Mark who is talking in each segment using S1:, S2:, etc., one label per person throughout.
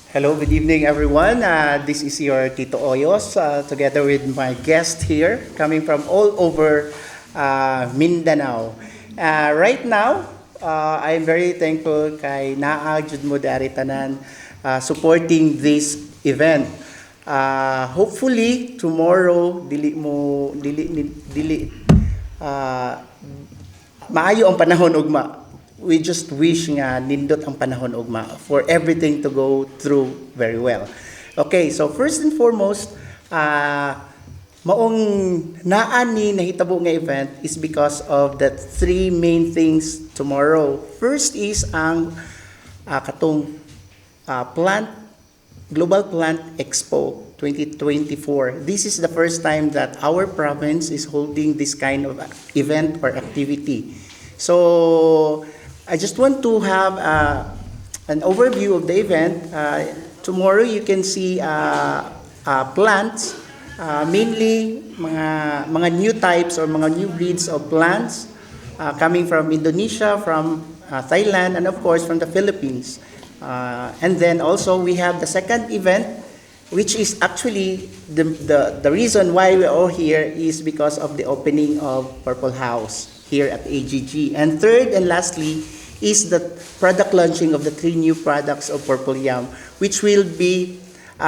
S1: Hello, good evening everyone. This is your Tito Oyos together with my guest here coming from all over Mindanao. Right now, I'm very thankful kay Naa Jud mo dari tanan supporting this event. Hopefully tomorrow dili uh, maayo ang panahon ugma. We just wish nga nindot ang panahon ugma for everything to go through very well. Okay, so first and foremost, maong naan ni nahitabo nga event is because of the three main things tomorrow. First is ang katong plant Global Plant Expo 2024. This is the first time that our province is holding this kind of event or activity. So I just want to have an overview of the event. Tomorrow you can see plants, mainly mga new types or mga new breeds of plants coming from Indonesia, from Thailand, and of course from the Philippines. And then also we have the second event, which is actually the reason why we're all here is because of the opening of Purple House here at AGG. And third and lastly is the product launching of the three new products of Purple Yam, which will be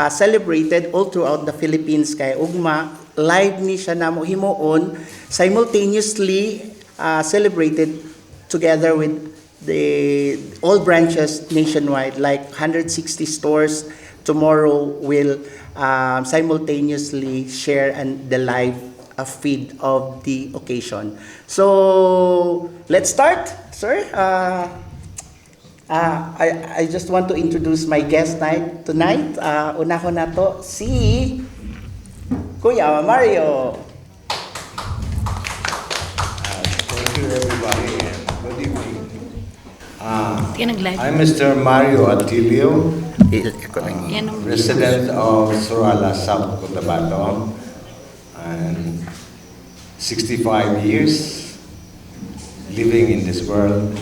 S1: celebrated all throughout the Philippines. Kay ugma, live ni siya namo himuon, simultaneously celebrated together with the all branches nationwide, like 160 stores tomorrow will simultaneously share the live feed of the occasion. So let's start, sir. I just want to introduce my guest tonight. Una ko na to si Kuya Mario.
S2: Thank you everybody and good evening. I'm Mr. Mario Atilio, resident of Surala, South Cotabato, and 65 years living in this world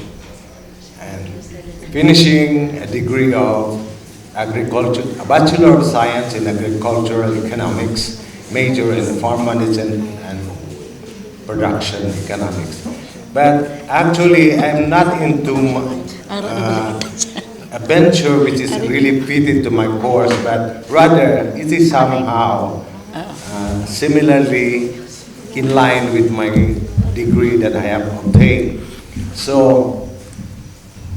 S2: and finishing a degree of agriculture, a Bachelor of Science in Agricultural Economics, major in farm management and production economics. But actually, I'm not into a venture which is really fitted to my course, but rather it is somehow similarly in line with my degree that I have obtained. So,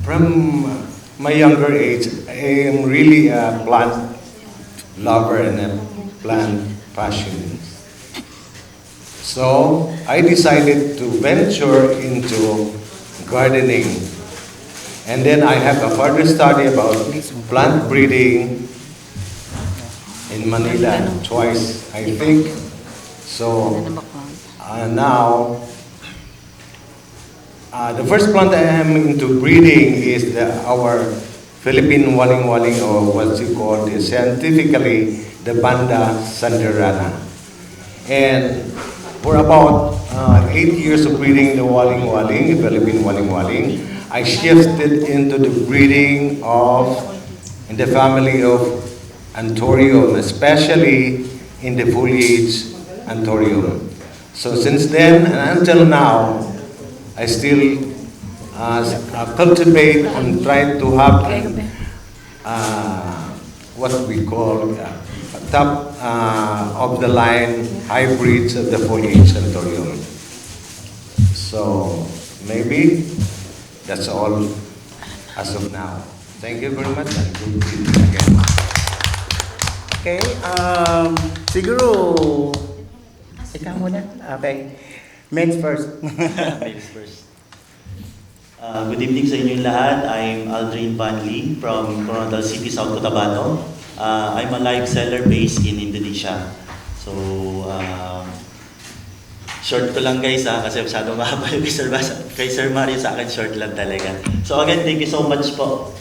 S2: from my younger age, I am really a plant lover and a plant passionate. So, I decided to venture into gardening. And then I have a further study about plant breeding in Manila twice, I think. So now, the first plant I am into breeding is our Philippine waling-waling, or what you call this, scientifically the Banda sanderana. And for about 8 years of breeding the waling-waling, Philippine waling-waling, I shifted into the breeding in the family of Anthurium, especially in the foliage Anthurium. So since then and until now, I still cultivate and try to have what we call top of the line hybrids of the foliage Anthurium. So maybe that's all as of now. Thank you very much and good evening again.
S1: Okay, siguro ikaw muna. Okay. Men's first.
S3: Ladies first. Good evening sa inyo lahat. I'm Aldrin Panli from Coronadal City, South Cotabato. I'm a live seller based in Indonesia. So, short ko lang guys kasi masyadong mahaba yung kay Sir Mario, sa akin short lang talaga. So again, thank you so much po.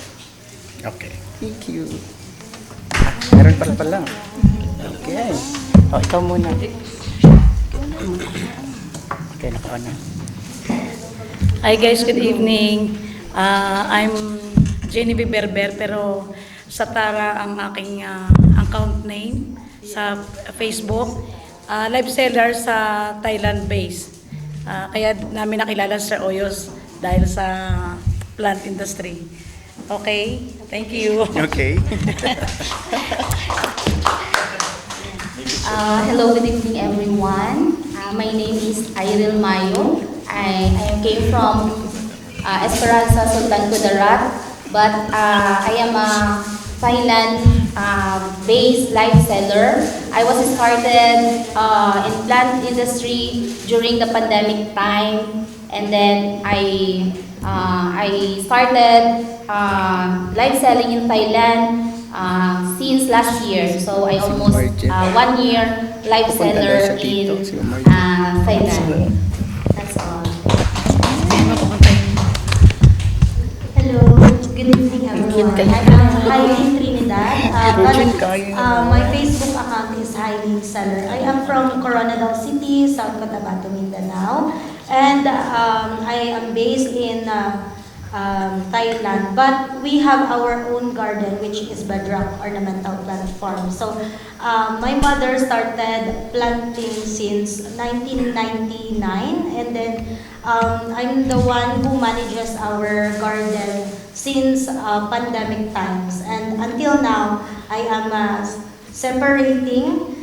S1: Okay. Thank you. Meron pa lang. Okay. Ikaw muna. Okay, naka-on na.
S4: Hi guys, good evening. I'm Jenny B. Berber, pero sa Tara ang aking account name sa Facebook. Live seller sa Thailand base. Kaya namin nakilala Sir Oyos dahil sa plant industry. Okay, thank you.
S1: Okay.
S5: Hello, good evening everyone. My name is Iril Mayo. I came from Esperanza, Sultan Kudarat, but I am a Thailand-based live seller. I was started in plant industry during the pandemic time, and then I started live selling in Thailand since last year. So I almost 1 year live seller in Thailand. That's all. Hello, good evening everyone. I'm Hailey Trinidad. My Facebook account is Hailey Seller. I am from Coronadal City, South Cotabato, Mindanao. And I am based in Thailand, but we have our own garden, which is Bedrock Ornamental Plant Farm. So my mother started planting since 1999, and then I'm the one who manages our garden since pandemic times. And until now, I am separating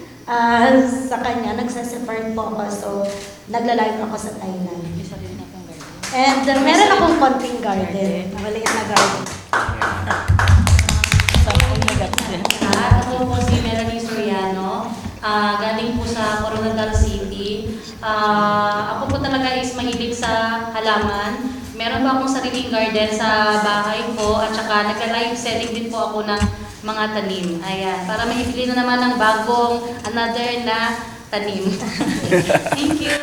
S5: sa kanya, nagsa-separate po ako, so nagla-live ako sa Thailand. And meron akong konting garden, maliit na garden.
S6: Ako po si Melanie Soriano, galing po sa Coronadal City. Ako po talaga is mahilig sa halaman. Meron pa akong sariling garden sa bahay ko at saka nagla-live selling din po ako ng mga tanim. Ayan, para mahibili na naman ng bagong another na tanim. Thank you!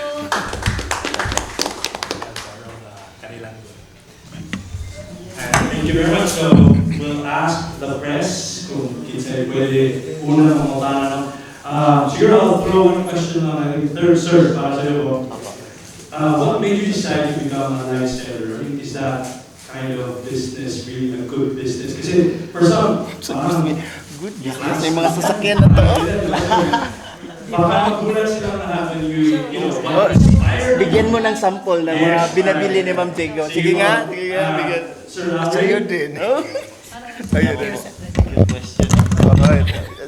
S7: Thank you very much. So we'll ask the press kung kinsa pwede una ng mga tanong. Siguro I'll throw one question on I think third sir para sa iyo. What made you decide to become a live seller? I mean, is that kind of business really a good business? Kasi for some,
S1: Good business. May mga sasakyan na to.
S7: baka magulat sila na happen you know, what inspired.
S1: Bigyan mo ng sample ng mga binabili ni Ma'am Tego. Sige nga, bigyan.
S7: Sir
S2: Sa'yo
S7: Rafi,
S2: din.
S1: Ayun.
S3: Good question.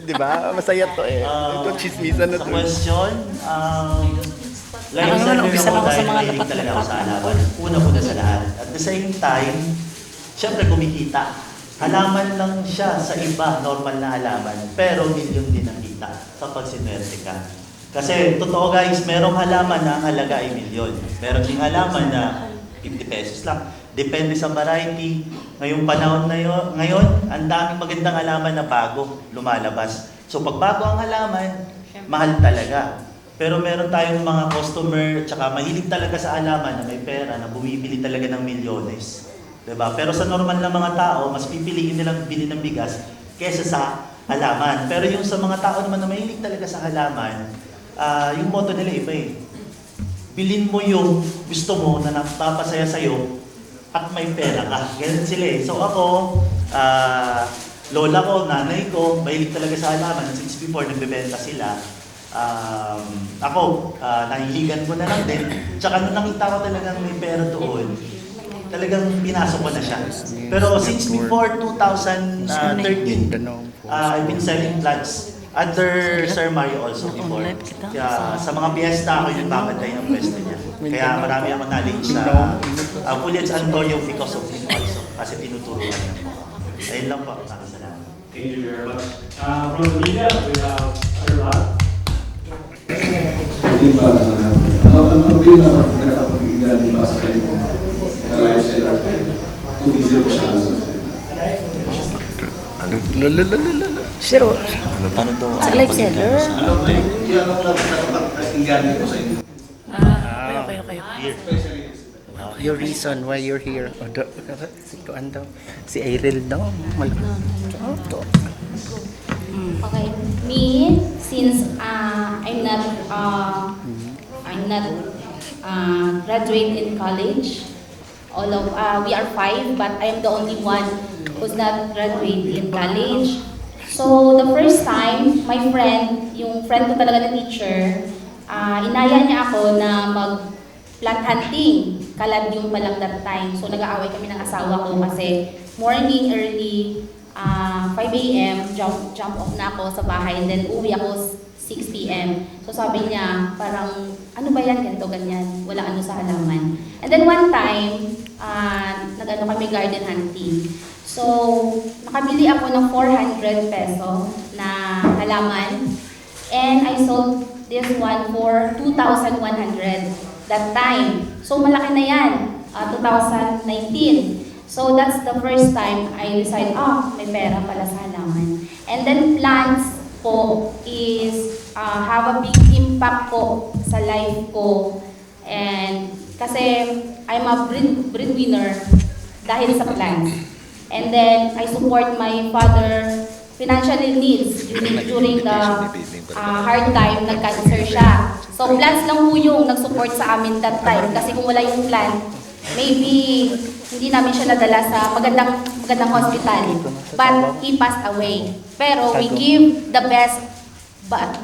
S1: Di ba? Masaya to eh. Ito, chismisan na
S3: Sa
S1: to.
S3: question, live seller
S4: umpisa
S3: ako
S4: lang ako sa
S3: dahil
S4: mga
S3: mahilig talaga ako sa halaman. Una sa lahat. At the same time, syempre kumikita. Halaman lang siya sa iba, normal na halaman. Pero milyon din ang kita kapag sinuwerte ka. Kasi totoo guys, merong halaman na ang halaga ay milyon. Meron ding halaman na 50 pesos lang. Depende sa variety. Ngayong panahon na ngayon, ang daming magandang halaman na bago lumalabas. So pag bago ang halaman, mahal talaga. Pero meron tayong mga customer, tsaka mahilig talaga sa halaman na may pera, na bumibili talaga ng milyones. Diba? Pero sa normal na mga tao, mas pipiliin nilang bili ng bigas kesa sa halaman. Pero yung sa mga tao naman na mahilig talaga sa halaman, yung motto nila iba eh. Bilin mo yung gusto mo na napapasaya sa'yo at may pera ka. Ganun sila eh. So ako, lola ko, nanay ko, mahilig talaga sa halaman. Since before, nagbebenta sila. Ako, nahihiligan ko na lang din. Tsaka nung nakita ko talagang may pera doon, talagang pinasok ko na siya. Pero since before 2013, I've been selling plants under Sir Mario also before. Kaya sa mga piyesta ako yung babantay ng pwesto niya. Kaya marami ako knowledge sa Pulians Antonio because of him also. Kasi tinuturuan niya po. Ayun lang po. Salamat.
S7: thank you very much. From the media, we have Arlat.
S8: Di ba, ang pinaka-pag-iigan di ba sa kayo na live seller, tumigil ko siya.
S4: Sure.
S3: Ano to?
S4: Sa live seller?
S8: Yan ang nakapag-iigan ko sa inyo.
S4: Okay.
S1: Your reason why you're here. Si Kuan daw. Si Iril daw.
S5: Okay, me, since I'm not graduate in college
S6: We are 5, but I am the only one who's not graduate in college. So the first time, my friend, yung friend ko talaga na teacher, inaya niya ako na mag-plant hunting. Kaladium pa lang that time. So nag-aaway kami ng asawa ko kasi morning, early, 5 a.m., jump off na ako sa bahay, and then uwi ako 6 p.m. So sabi niya, parang, ano ba yan, ganito, ganyan, wala ano sa halaman. And then one time, nag-ano kami garden hunting. So, nakabili ako ng 400 peso na halaman, and I sold this one for 2,100 that time. So malaki na yan, 2019. So that's the first time I decided, may pera pala sa halaman. And then plants po is have a big impact po sa life ko. And kasi I'm a breadwinner dahil sa plants. And then I support my father financial needs during the hard time, nag-cancer siya. So plants lang po yung nag-support sa amin that time. Kasi kung wala yung plant, maybe hindi namin siya nadala sa magandang hospital. But he passed away. Pero we give the best, but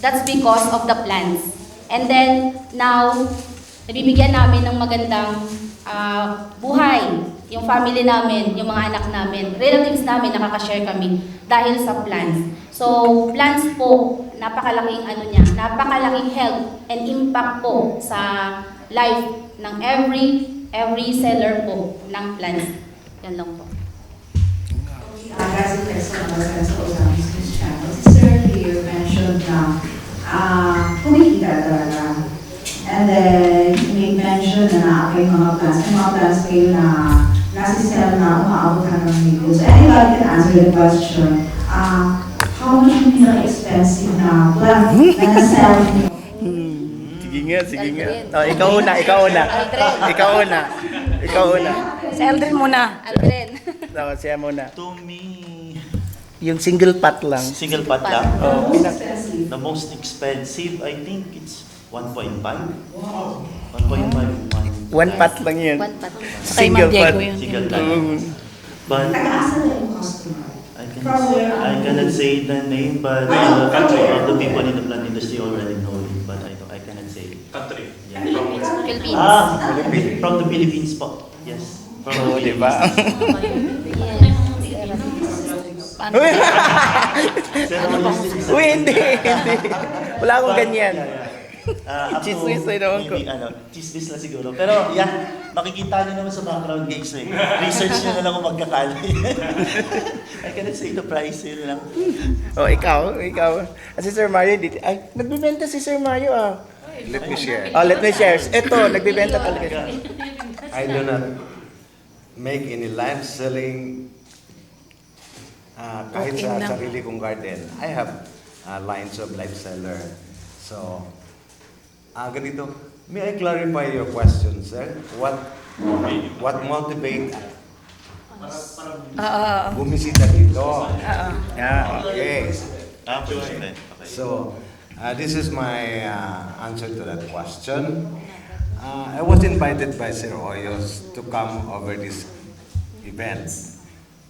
S6: that's because of the plants. And then now, nabibigyan namin ng magandang buhay. Yung family namin, yung mga anak namin, relatives namin, nakaka-share kami dahil sa plants. So, plants po, napakalaking napakalaking help and impact po sa life ng every seller po ng plants. Yan lang po.
S9: As a person of our business channel, Sir here mentioned na kumikita talaga. And then, may mention na may mga plans kayo na nasi-sell na umaabot hanggang million. So anybody can answer the question. How much yung pinaka-expensive na plant na na-sell niyo?
S1: Sige nga. Oh, ikaw una.
S4: Si Aldrin muna.
S6: Aldrin.
S1: Siya muna.
S3: To me,
S1: Yung single pot lang.
S3: single pot lang.
S1: Oh,
S9: Expensive.
S3: The most expensive, I think it's 1.5. 1.5.
S1: One pot lang yun.
S6: One pat.
S4: Kay Ma'am Diego
S1: pot.
S4: yun.
S3: Single pot. But
S9: Taga-asa na yung customer?
S3: I cannot say the name, but the people in the plant industry already know it. But I cannot say.
S7: Country.
S3: Yeah.
S6: Philippines.
S3: From the Philippines po. Yes. From the
S1: Oh, diba?
S6: Yes.
S4: Paano?
S1: Uy, hindi. Wala akong ganyan.
S3: Chismis
S1: na naman ko.
S3: Chismis na siguro. Pero makikita niyo naman sa background gigs eh. Research niyo na lang kung magkakala. I cannot say the price, yun lang.
S1: Oh, ikaw. Si Sir Mario, nagbibenta si Sir Mario
S2: Let me share.
S1: Oh, let me share. Ito, nagbibenta talaga siya.
S2: I do not make any live selling kahit
S4: Okay
S2: sa
S4: na.
S2: sarili kong garden. I have lines of live seller. So, ganito. May I clarify your question, sir? What motivate bumisita dito?
S1: Yeah.
S2: Okay.
S3: Okay.
S2: So, this is my answer to that question. I was invited by Sir Hoyos to come over this event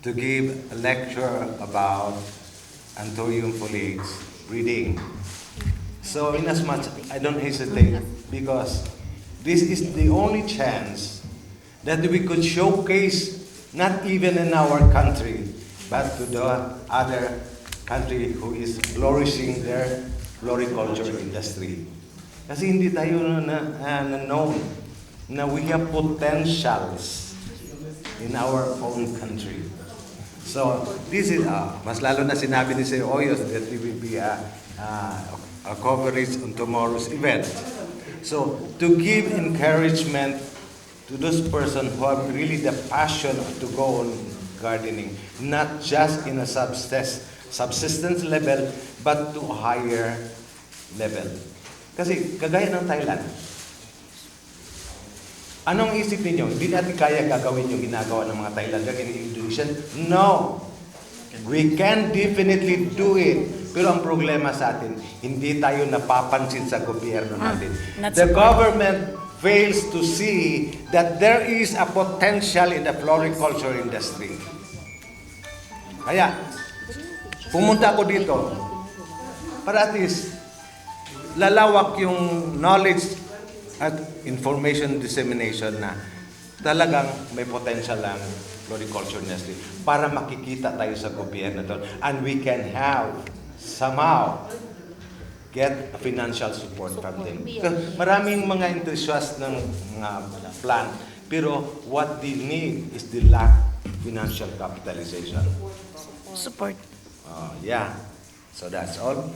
S2: to give a lecture about Anthurium foliage breeding. So, in as much, I don't hesitate because this is the only chance that we could showcase not even in our country, but to the other country who is flourishing their floriculture industry. Kasi hindi tayo known na we have potentials in our own country. So, this is, mas lalo na sinabi ni Sir Hoyos that it will be a coverage on tomorrow's event. So, to give encouragement to those persons who have really the passion to go on gardening, not just in a subsistence level, but to a higher level. Kasi kagaya ng Thailand, anong isip ninyo? Hindi natin kaya gagawin yung ginagawa ng mga Thailander in Indonesian? No! We can definitely do it. Pero ang problema sa atin, hindi tayo napapansin sa gobyerno natin.
S4: not
S2: The
S4: support.
S2: government fails to see that there is a potential in the floriculture industry. Kaya, pumunta ako dito para at least lalawak yung knowledge at information dissemination na talagang may potential ang floriculture industry para makikita tayo sa gobyerno doon and we can have somehow get a financial support from them. Maraming mga enthusiasts ng mga plant, pero what they need is the lack financial capitalization.
S4: Support.
S2: Yeah. So that's all.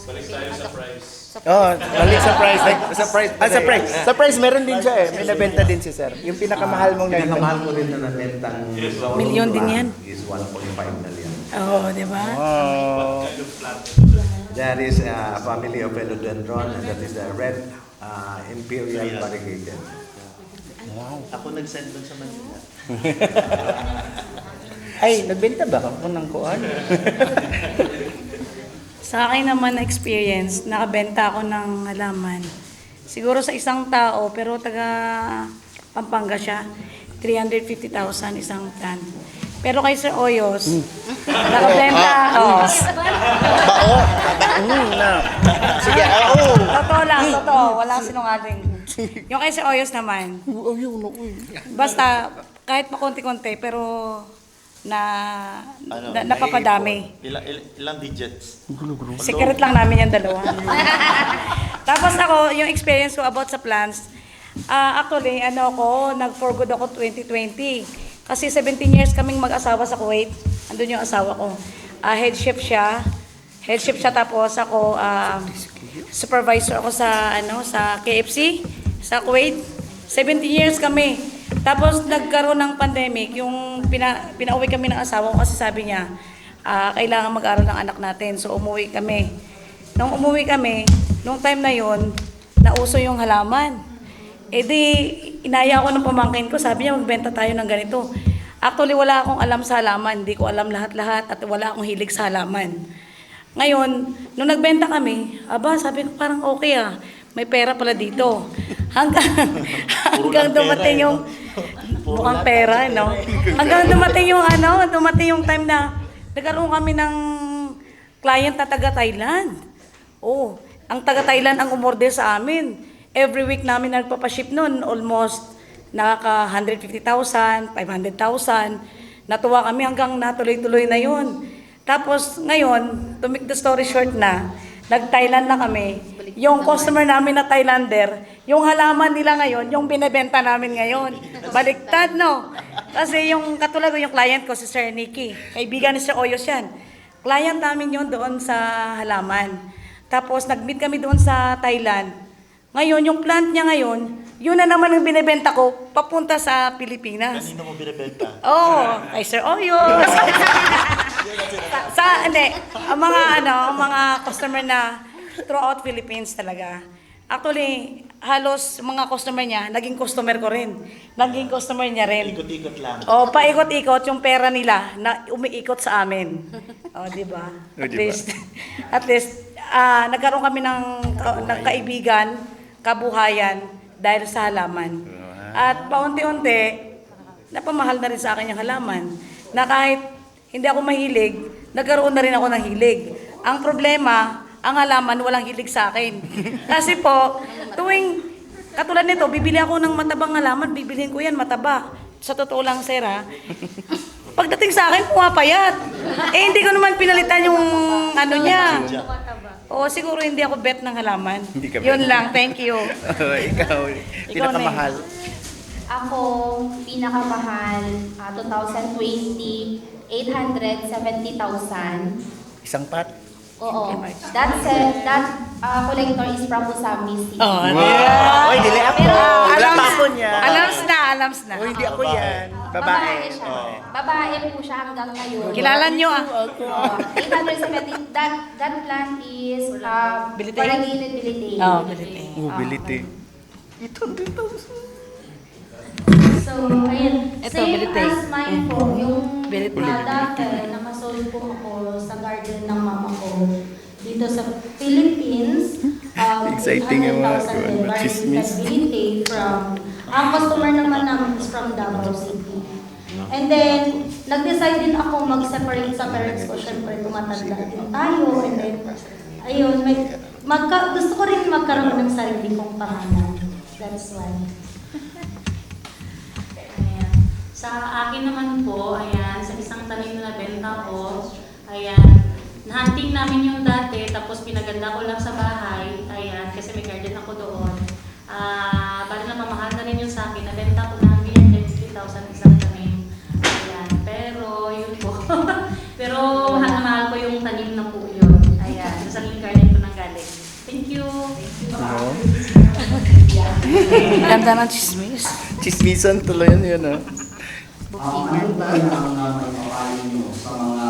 S7: Balik tayo sa price.
S1: Oh, balik sa price. Sa price, meron din siya eh. May nabenta din si sir. Yung pinakamahal mong nabenta.
S2: Pinakamahal ko rin na nabentang
S4: Milyon din yan.
S2: is 1.5 million.
S4: Oo, di ba?
S1: Oh.
S2: That is a family of philodendron and that is the red imperial variegated.
S3: Ako nag-send doon sa Manila.
S1: Ay, nagbenta ba ako ng kuan?
S4: Sa akin naman na experience, nakabenta ako ng halaman. Siguro sa isang tao, pero taga Pampanga siya, 350,000 isang plant. Pero kay Sir Oyos, nakabenta ako.
S1: Sige, oo.
S4: Totoo lang, totoo. Walang sinungaling. Yung kay Sir Oyos naman, basta kahit pa konti-konti, pero napapadami.
S3: Ilang digits?
S4: Secret lang namin yung dalawa. Tapos ako, yung experience ko about sa plants, actually, nag-for good ako 2020. Kasi 17 years kaming mag-asawa sa Kuwait. Andun yung asawa ko. Head chef siya. Tapos ako, supervisor ako sa KFC, sa Kuwait. 17 years kami. Tapos nagkaroon ng pandemic, yung pinauwi kami ng asawa ko kasi sabi niya, kailangan mag-aral ng anak natin. So umuwi kami. Nung umuwi kami, nung time na yon, nauso yung halaman. Eh di, inaya ako ng pamangkin ko, sabi niya magbenta tayo ng ganito. Actually, wala akong alam sa halaman, hindi ko alam lahat-lahat at wala akong hilig sa halaman. Ngayon, nung nagbenta kami, sabi ko parang okay may pera pala dito. Hanggang dumating yung mukhang pera, no? Hanggang dumating yung time na nagkaroon kami ng client na taga-Thailand. Oh, ang taga-Thailand ang umorder sa amin. Every week namin nagpapaship noon, almost nakaka 150,000, 500,000. Natuwa kami hanggang natuloy-tuloy na yun. Tapos ngayon, to make the story short na, nag-Thailand na kami. Yung customer namin na Thailander, yung halaman nila ngayon, yung binebenta namin ngayon. Baliktad, no? Kasi yung katulad yung client ko, si Sir Nicky, kaibigan ni Sir Oyos yan. Client namin yun doon sa halaman. Tapos nag-meet kami doon sa Thailand. Ngayon, yung plant niya ngayon, yun na naman ang binebenta ko, papunta sa Pilipinas.
S3: Kanino mo binibenta?
S4: Kay Sir Oyos. Ang mga customer na throughout Philippines talaga. Actually, halos mga customer niya, naging customer ko rin. Naging customer niya rin.
S3: Ikot-ikot lang.
S4: Paikot-ikot yung pera nila na umiikot sa amin. Di ba? At least, nagkaroon kami ng kaibigan, kabuhayan dahil sa halaman. At paunti-unti, napamahal na rin sa akin yung halaman. Na kahit hindi ako mahilig, nagkaroon na rin ako ng hilig. Ang problema, ang halaman walang hilig sa akin. Kasi po, tuwing katulad nito, bibili ako ng matabang halaman, bibilihin ko yan mataba. Sa totoo lang, sir, pagdating sa akin, pumapayat. Hindi ko naman pinalitan yung niya. Siguro hindi ako bet ng halaman. Yun lang, thank you.
S1: Ikaw, pinakamahal.
S10: Ako, pinakamahal, 2020, 870,000.
S1: Isang pot?
S10: Oo. That collector is from Usami City.
S1: Oy, dili ako. Alam ako niya.
S4: Alams na.
S1: Hindi ako yan. Babae.
S10: siya. Babae po siya hanggang ngayon.
S4: Kilala nyo
S10: 870, that plant is
S4: Bilite?
S10: variegated bilite.
S4: Bilite.
S1: Ito, dito.
S10: So, ayun.
S4: Ito,
S10: Same
S4: bilite.
S10: as mine po, yung
S4: Bilite.
S10: dati, nakasold po ako sa garden ng mama ko dito sa Philippines.
S1: Exciting yung mga
S5: 800,000 din bali
S1: chismis.
S5: that we paid from, ang customer naman namin is from Davao City. And then, nag-decide din ako mag-separate sa parents ko. Siyempre, tumatanda din tayo. And then, ayun, gusto ko rin magkaroon ng sarili kong pangalan. That's why.
S6: Ayan. Sa akin naman po, ayan, sa isang tanim na benta ko, ayan, na-hunting namin yung dati, tapos pinaganda ko lang sa bahay, ayan, kasi may garden ako doon. Bali na mamahal na rin yun sa akin, nabenta ko na 150,000 isang tanim. Ayan, pero yun po. Pero mahal ko yung tanim na po yun. Ayan, sa sariling garden ko nang galing. Thank you.
S4: Ganda ng chismis.
S1: Chismisan tuloy yun, ah.
S11: Ano ba ang maipapalo nyo sa mga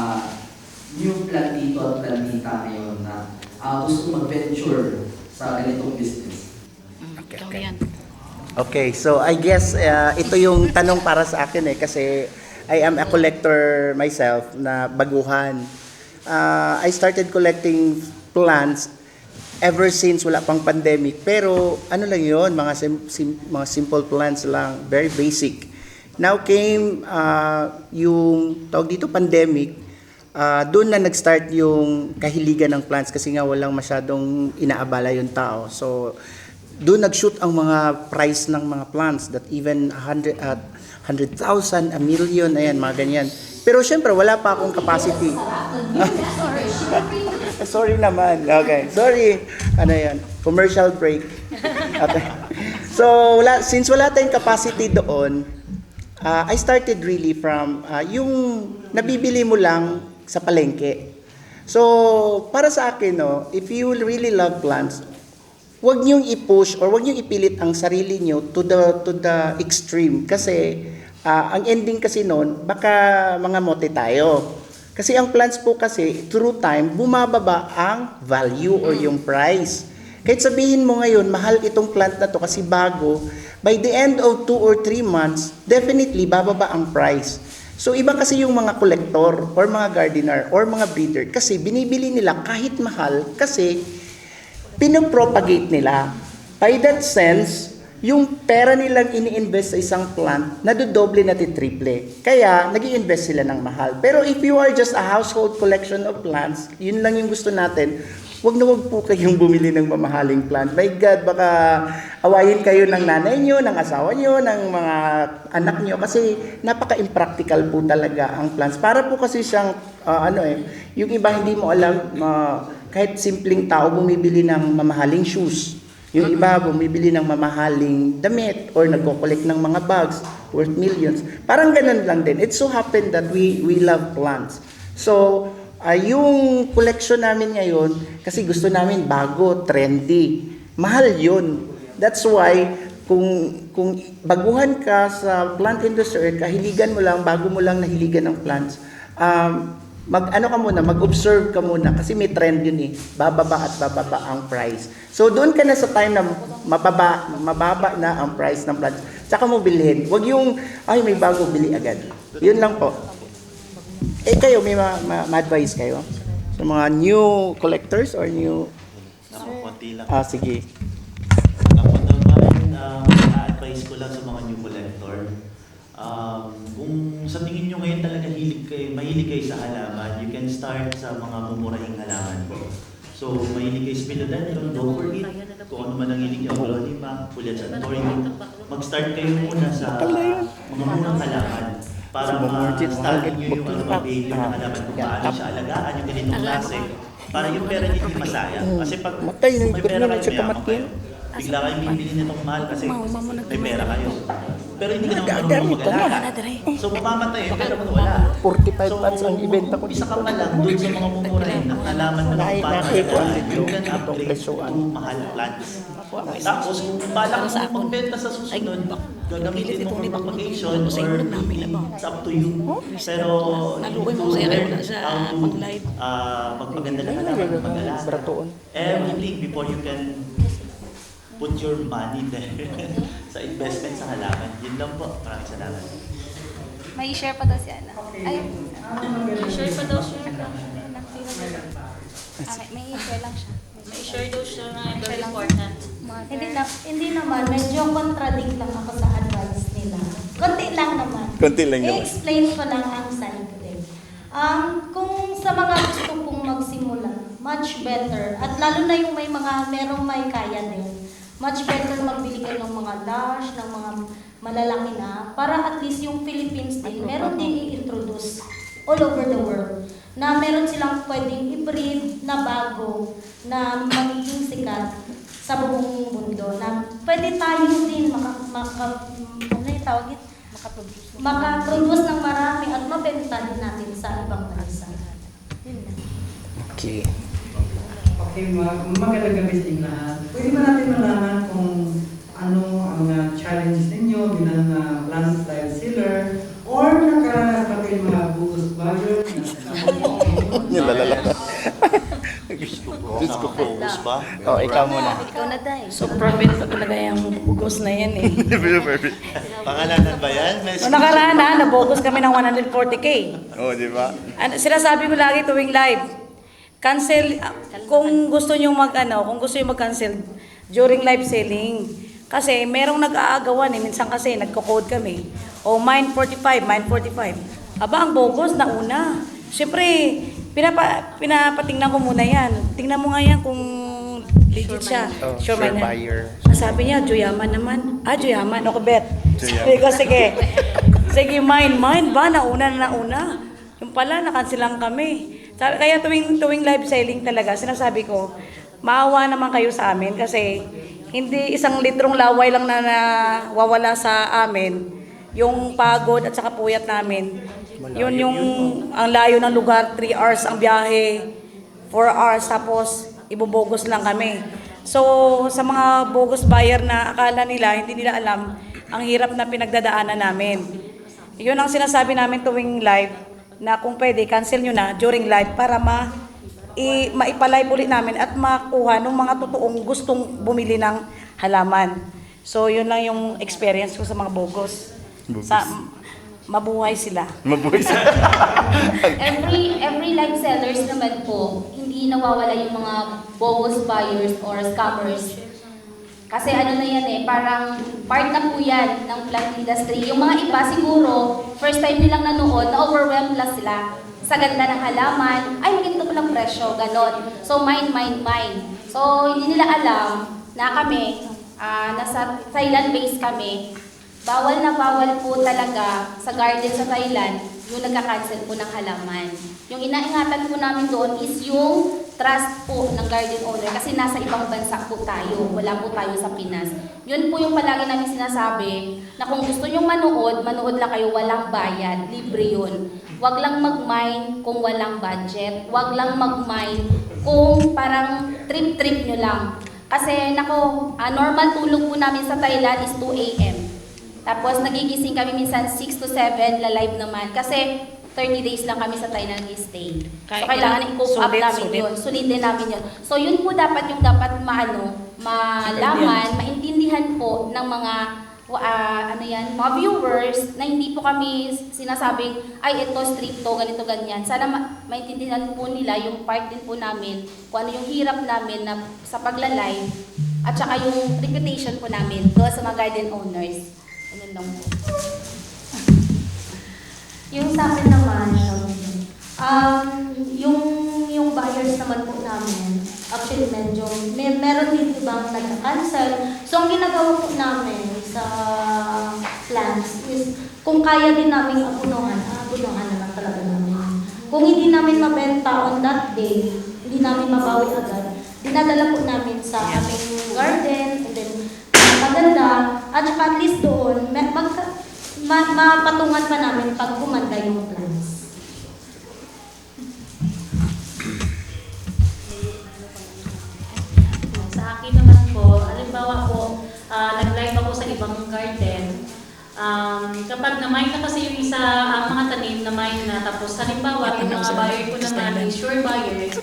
S11: new plantito at plantita ngayon na gusto mag-venture sa ganitong business?
S1: Okay, so I guess ito yung tanong para sa akin kasi I am a collector myself na baguhan. I started collecting plants ever since wala pang pandemic. Pero ano lang yun, mga simple plants lang, very basic. Now came yung tawag dito pandemic, doon na nag-start yung kahiligan ng plants kasi nga walang masyadong inaabala yung tao. So doon nag-shoot ang mga price ng mga plants that even 100,000, a million, ayan, mga ganyan. Pero syempre, wala pa akong capacity. Sorry naman. Okay, sorry. Ano yan? Commercial break. Okay. So, since wala tayong capacity doon, I started really from yung nabibili mo lang sa palengke. So, para sa akin, no, if you really love plants, wag niyong i-push or wag niyong ipilit ang sarili niyo to the extreme kasi ang ending kasi noon baka mga mote tayo. Kasi ang plants po kasi through time bumababa ang value or yung price. Kahit sabihin mo ngayon mahal itong plant na to kasi bago, by the end of 2 or 3 months, definitely bababa ang price. So iba kasi yung mga collector or mga gardener or mga breeder kasi binibili nila kahit mahal kasi pinopropagate nila. By that sense, yung pera nilang ini-invest sa isang plant, nadodoble na triple. Kaya, nag-i-invest sila ng mahal. Pero if you are just a household collection of plants, yun lang yung gusto natin, wag na wag po kayong bumili ng mamahaling plant. My God, baka awayin kayo ng nanay nyo, ng asawa nyo, ng mga anak nyo, kasi napaka-impractical po talaga ang plants. Para po kasi siyang, yung iba hindi mo alam, kahit simpleng tao bumibili ng mamahaling shoes. Yung iba bumibili ng mamahaling damit or nagko-collect ng mga bags worth millions. Parang ganun lang din. It so happened that we love plants. So, yung collection namin ngayon, kasi gusto namin bago, trendy. Mahal yun. That's why, kung baguhan ka sa plant industry, kahiligan mo lang, bago mo lang nahiligan ng plants, mag-observe ka muna kasi may trend yun eh. Bababa at bababa ang price. So doon ka na sa time na mababa na ang price ng plants. Tsaka mo bilhin. Huwag yung, may bago, bili agad. Yun lang po. Kayo, may ma-advise kayo? Sa mga new collectors or new...
S3: Konti lang.
S1: Sige.
S3: Ako naman, na-advise ko lang sa mga new collector. Kung sa tingin nyo ngayon talaga mahilig kayo sa halaman, you can start sa mga mumurahing halaman po. So, mahilig kayo sa philodendron, go for it. Kung ano man ang hilig nyo, aglonema, Philodendron, mag-start kayo muna sa mga murang halaman para ma-study nyo yung value ng halaman kung paano siya alagaan yung ganitong klase. Para yung pera nyo hindi masayang. Kasi pag may pera kayo, mayaman kayo. Bigla kayong bibili nitong mahal kasi may pera kayo. Pero hindi ka naman marunong mag-alaga. So, mamamatay, pero wala.
S1: 45 plants ang ibenta ko.
S3: Isa ka pa lang doon sa mga mumurahin na nalaman mo na kung paano alagaan. You can upgrade to mahal plants. Tapos, kung balak mo magbenta sa susunod, gagamitin mo ng propagation or it's up to you. Pero, you learn how to magpaganda ng halaman, mag-alaga. Everything before you can put your money there sa investment sa halaman. Yun lang po. Maraming salamat.
S10: May share pa daw si Ana. Ay,
S6: Share pa daw siya.
S10: may share lang siya.
S6: share daw siya na very important.
S5: Hindi naman, medyo contradict lang ako sa advice nila. Konti lang naman.
S1: Konti lang naman.
S5: I-explain ko lang ang side ko din. Kung sa mga gusto pong magsimula, much better, at lalo na yung merong may kaya din, much better magbili kayo ng mga dash, ng mga malalaki na, para at least yung Philippines din, meron din i-introduce all over the world, na meron silang pwedeng i-breed na bago, na magiging sikat sa buong mundo, na pwede tayo din makaproduce ng marami at mabenta din natin sa ibang bansa.
S1: Okay.
S12: Okay, magandang gabi sa inyong lahat. Pwede ba natin malaman kung ano ang challenge ninyo bilang plant life sealer or nakaranas ba kayo mga bugos buyer?
S1: Yung lalala.
S3: Diyos ko po. Ba?
S1: Oh, ikaw muna.
S10: Ikaw na tayo.
S4: So perfect pa talaga yung bugos na yan eh.
S3: Pangalanan ba yan?
S4: Noong nakaraan nabogos kami ng 140K.
S1: Oh, di ba?
S4: Sinasabi ko lagi tuwing live, cancel, kung gusto nyo mag-cancel during live selling. Kasi merong nag-aagawan minsan kasi nagko-code kami. O mine 45. Aba, ang bogus na una. Siyempre, pinapatingnan ko muna yan. Tingnan mo nga yan kung legit siya.
S1: Sure buyer.
S4: Sabi niya, Joyaman naman. Joyaman. Ako bet. Sabi ko, sige. Sige, mine ba? Nauna. Yung pala, na-cancel lang kami. Kaya tuwing live selling talaga, sinasabi ko, maawa naman kayo sa amin kasi hindi isang litrong laway lang na nawawala sa amin. Yung pagod at saka puyat namin. Yun yung ang layo ng lugar, 3 hours ang biyahe, 4 hours, tapos ibubogos lang kami. So, sa mga bogus buyer na akala nila, hindi nila alam ang hirap na pinagdadaanan namin. Yun ang sinasabi namin tuwing live, na kung pwede, cancel nyo na during live para maipalive ulit namin at makuha ng mga totoong gustong bumili ng halaman. So, yun lang yung experience ko sa mga bogus. Mabuhay sila.
S10: Every live sellers naman po, hindi nawawala yung mga bogus buyers or scammers. Kasi ano na yan parang part na po yan ng plant industry. Yung mga iba siguro, first time nilang nanood, na-overwhelmed lang sila sa ganda ng halaman. Ay, ganito palang presyo, ganon. So, mine. So, hindi nila alam na kami, nasa Thailand base kami, bawal na bawal po talaga sa garden sa Thailand yung nagka-cancel po ng halaman. Yung inaingatan po namin doon is yung trust po ng garden owner kasi nasa ibang bansa po tayo. Wala po tayo sa Pinas. Yun po yung palagi namin sinasabi na kung gusto nyong manood lang kayo, walang bayad. Libre yun. Huwag lang mag-mine kung walang budget. Huwag lang mag-mine kung parang trip-trip nyo lang. Kasi normal tulog po namin sa Thailand is 2 a.m. Tapos nagigising kami minsan 6 to 7, la-live naman. Kasi 30 days lang kami sa Thailand stay. So kailangan i-cope up namin yun. Sulitin namin yun. So yun po dapat malaman, maintindihan po ng mga mga viewers na hindi po kami sinasabing, ay ito stricto, ganito, ganyan. Sana maintindihan po nila yung part din po namin, kung ano yung hirap namin sa pagla-live, at saka yung reputation po namin doon sa mga garden owners. Ganun lang po.
S5: Yung sa akin naman, yung buyers naman po namin, actually meron din ibang nagka-cancel. So ang ginagawa po namin sa plants is, kung kaya din namin abunuhan na lang talaga namin. Kung hindi namin mabenta on that day, hindi namin mabawi agad, dinadala po namin sa aming garden, and then maganda, at saka at least doon, mapatungan pa namin pag gumanda yung plants.
S6: Sa akin naman po, halimbawa po, nag-live ako sa ibang garden. Kapag na-mine na kasi yung ang mga tanim na mine na, tapos halimbawa yung mga buyer ko naman, yung sure buyers,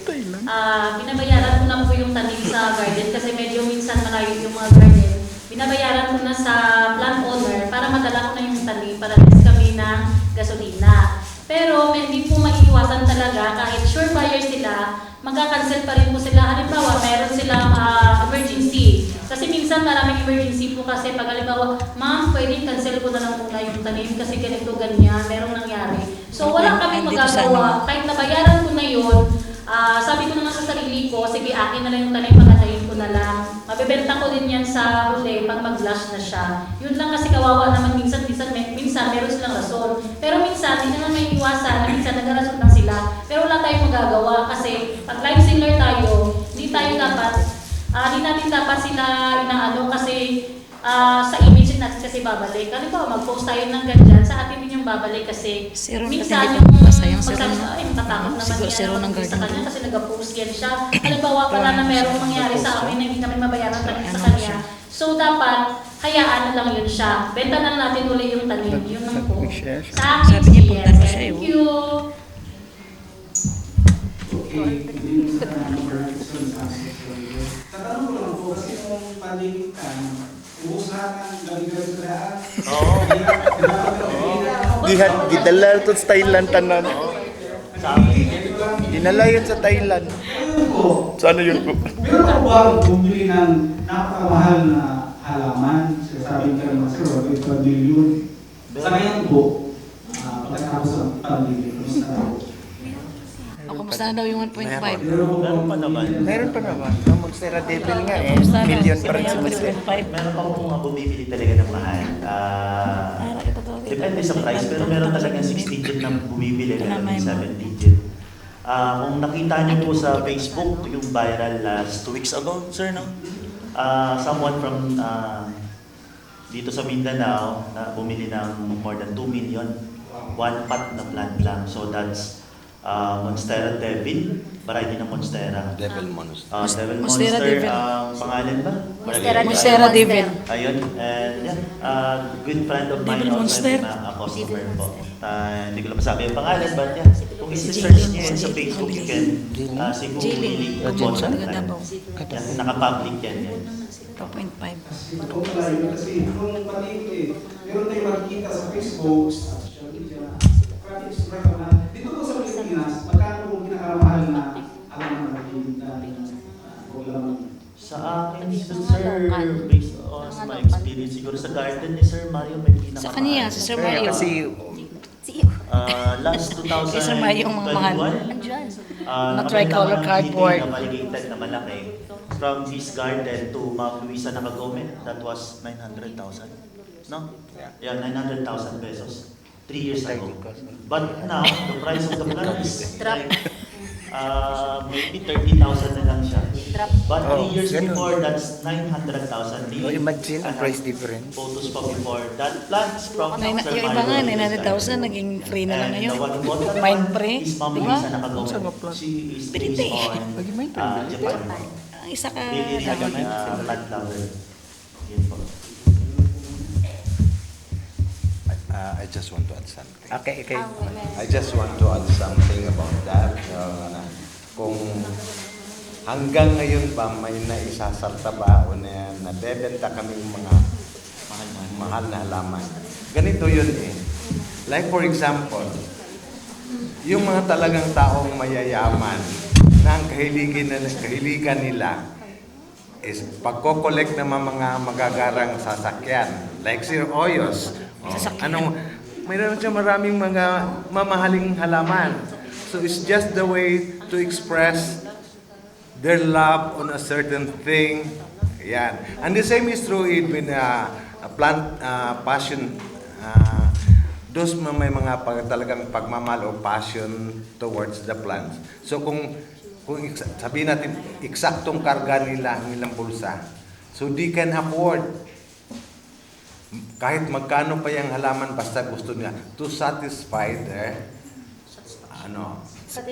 S6: binabayaran ko na po yung tanim sa garden kasi medyo minsan malayo yung mga garden. Binabayaran ko na sa plant owner para madala ko na yung tanim para less kami ng gasolina. Pero hindi po maiiwasan talaga kahit sure buyer sila, magka-cancel pa rin po sila. Halimbawa, meron silang emergency. Kasi minsan maraming emergency po kasi pag halimbawa, ma'am, pwedeng cancel ko na lang muna yung tanim kasi ganito, ganyan, merong nangyari. So wala kaming magagawa. Kahit nabayaran ko na yun, sabi ko na nga sa sarili ko, sige, akin na lang yung tanim, pagkatayin ko na lang. Mabibenta ko din yan sa huli pag mag-flash na siya. Yun lang kasi kawawa naman minsan meron silang rason. Pero minsan, hindi naman may iwasan, minsan nag-rason lang sila. Pero wala tayong magagawa kasi pag live seller tayo, hindi natin dapat sila inaano kasi sa image natin kasi babalik. Ano ba, mag-post tayo ng ganyan, sa atin din yung babalik kasi minsan yung magsabi ay matatakot naman yan sa kanya kasi nag-post yan siya. Halimbawa pala na merong mangyari sa amin na hindi namin mabayaran tanim sa kanya. So dapat, hayaan na lang yun siya. Benta na natin ulit yung tanim. Yun lang po. Sa akin, yes. Thank you.
S8: Tatanong ko lang po, kasi nung pandemic time, ubos lahat ng gabi-gabi sa daan.
S1: Gidala to sa Thailand tanan. Dinala yun sa Thailand. Sana yun po.
S8: Meron ako bang bumili ng napakamahal na halaman? Sasabihin ka naman, sir, 1 million. Sa ngayon po, pagkatapos ang pandemic,
S4: Kumusta na daw yung 1.5?
S3: Meron pa naman.
S1: Meron pa naman. Ang Monstera Devil nga eh. Million pa rin sa Monstera.
S3: Meron pa po mga bumibili talaga ng mahal. Depende sa price, pero meron talaga 6 digit na bumibili, meron 7 digit. Kung nakita niyo po sa Facebook, yung viral last 2 weeks ago, sir, no? Someone from dito sa Mindanao na bumili ng more than 2 million. 1 pot na plant lang. So that's Monstera Devil, variety ng Monstera.
S2: Devil Monster.
S3: Devil
S4: Monstera
S3: Monster,
S4: Devil.
S3: pangalan ba?
S4: Monstera Devil.
S3: Ayun, and good friend of mine,
S4: Devil
S3: also
S4: Monster.
S3: na customer po. Hindi ko lang masabi ang pangalan, but yeah, kung isi-search niyo yan sa Facebook, you can siguro link to po. Naka-public yan.
S4: 2.5.
S8: Ito pala yun, kasi nung pandemic meron tayong makikita sa Facebook, sa social media, dito po sa Pilipinas, magkano kung pinakamahal na halaman na nakikita
S3: Sa akin, sir, based on my experience, siguro sa garden ni Sir Mario may pinakamahal.
S4: Sa kanya, si Sir Mario.
S1: Kasi
S3: last 2021,
S4: Si Sir Mario yung mga mahal.
S3: na
S4: tricolor cardboard.
S3: na variegated na malaki. From this garden to Mount Luisa Nakagome, that was 900,000. No? Yeah, 900,000 pesos. 3 years ago. But now, the price of the plant is like maybe 30,000 na lang siya. But 3 years before, that's 900,000.
S1: imagine ang price difference.
S3: Photos pa before. That plant is from
S4: Yung iba nga, 900,000, naging free na lang ngayon. Mind pre,
S3: is Ma'am
S4: di ba?
S3: Luisa Nakagome. She is based on Japan.
S4: Ang isa ka
S3: Really, plant lover. Yun po.
S2: I just want to add something.
S1: Okay.
S2: I just want to add something about that. Kung hanggang ngayon ba may naisasarta ba o nabebenta kaming mga mahal na halaman. Ganito yun eh. Like for example, yung mga talagang taong mayayaman na ang kahiligan nila is pagko-collect ng mga magagarang sasakyan. Like Sir Oyos. Mayroon siya maraming mga mamahaling halaman. So it's just the way to express their love on a certain thing. Yan. And the same is true with plant passion. Those may mga talagang pagmamahal o passion towards the plants. So kung sabihin natin, eksaktong karga nila ang ilang bulsa. So they can afford kahit magkano pa yung halaman basta gusto niya to satisfy their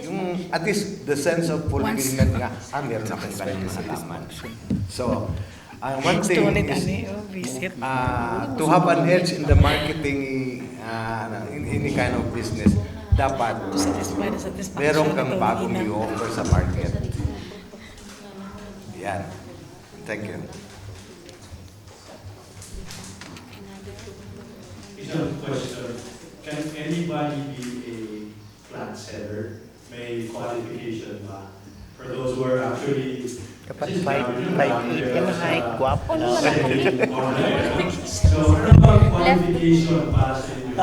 S2: yung at least the sense of fulfillment nga meron akong ganitong halaman. So one thing is to have an edge in the marketing in any kind of business, dapat meron kang bagong i-offer sa market. Yan. Thank you.
S7: Question. Can anybody be a plant seller? May qualification ba? For for those who are actually
S1: Dapat 5'8" yan na height. Gwapo naman.
S7: So, ano ba ang qualification para sa inyo?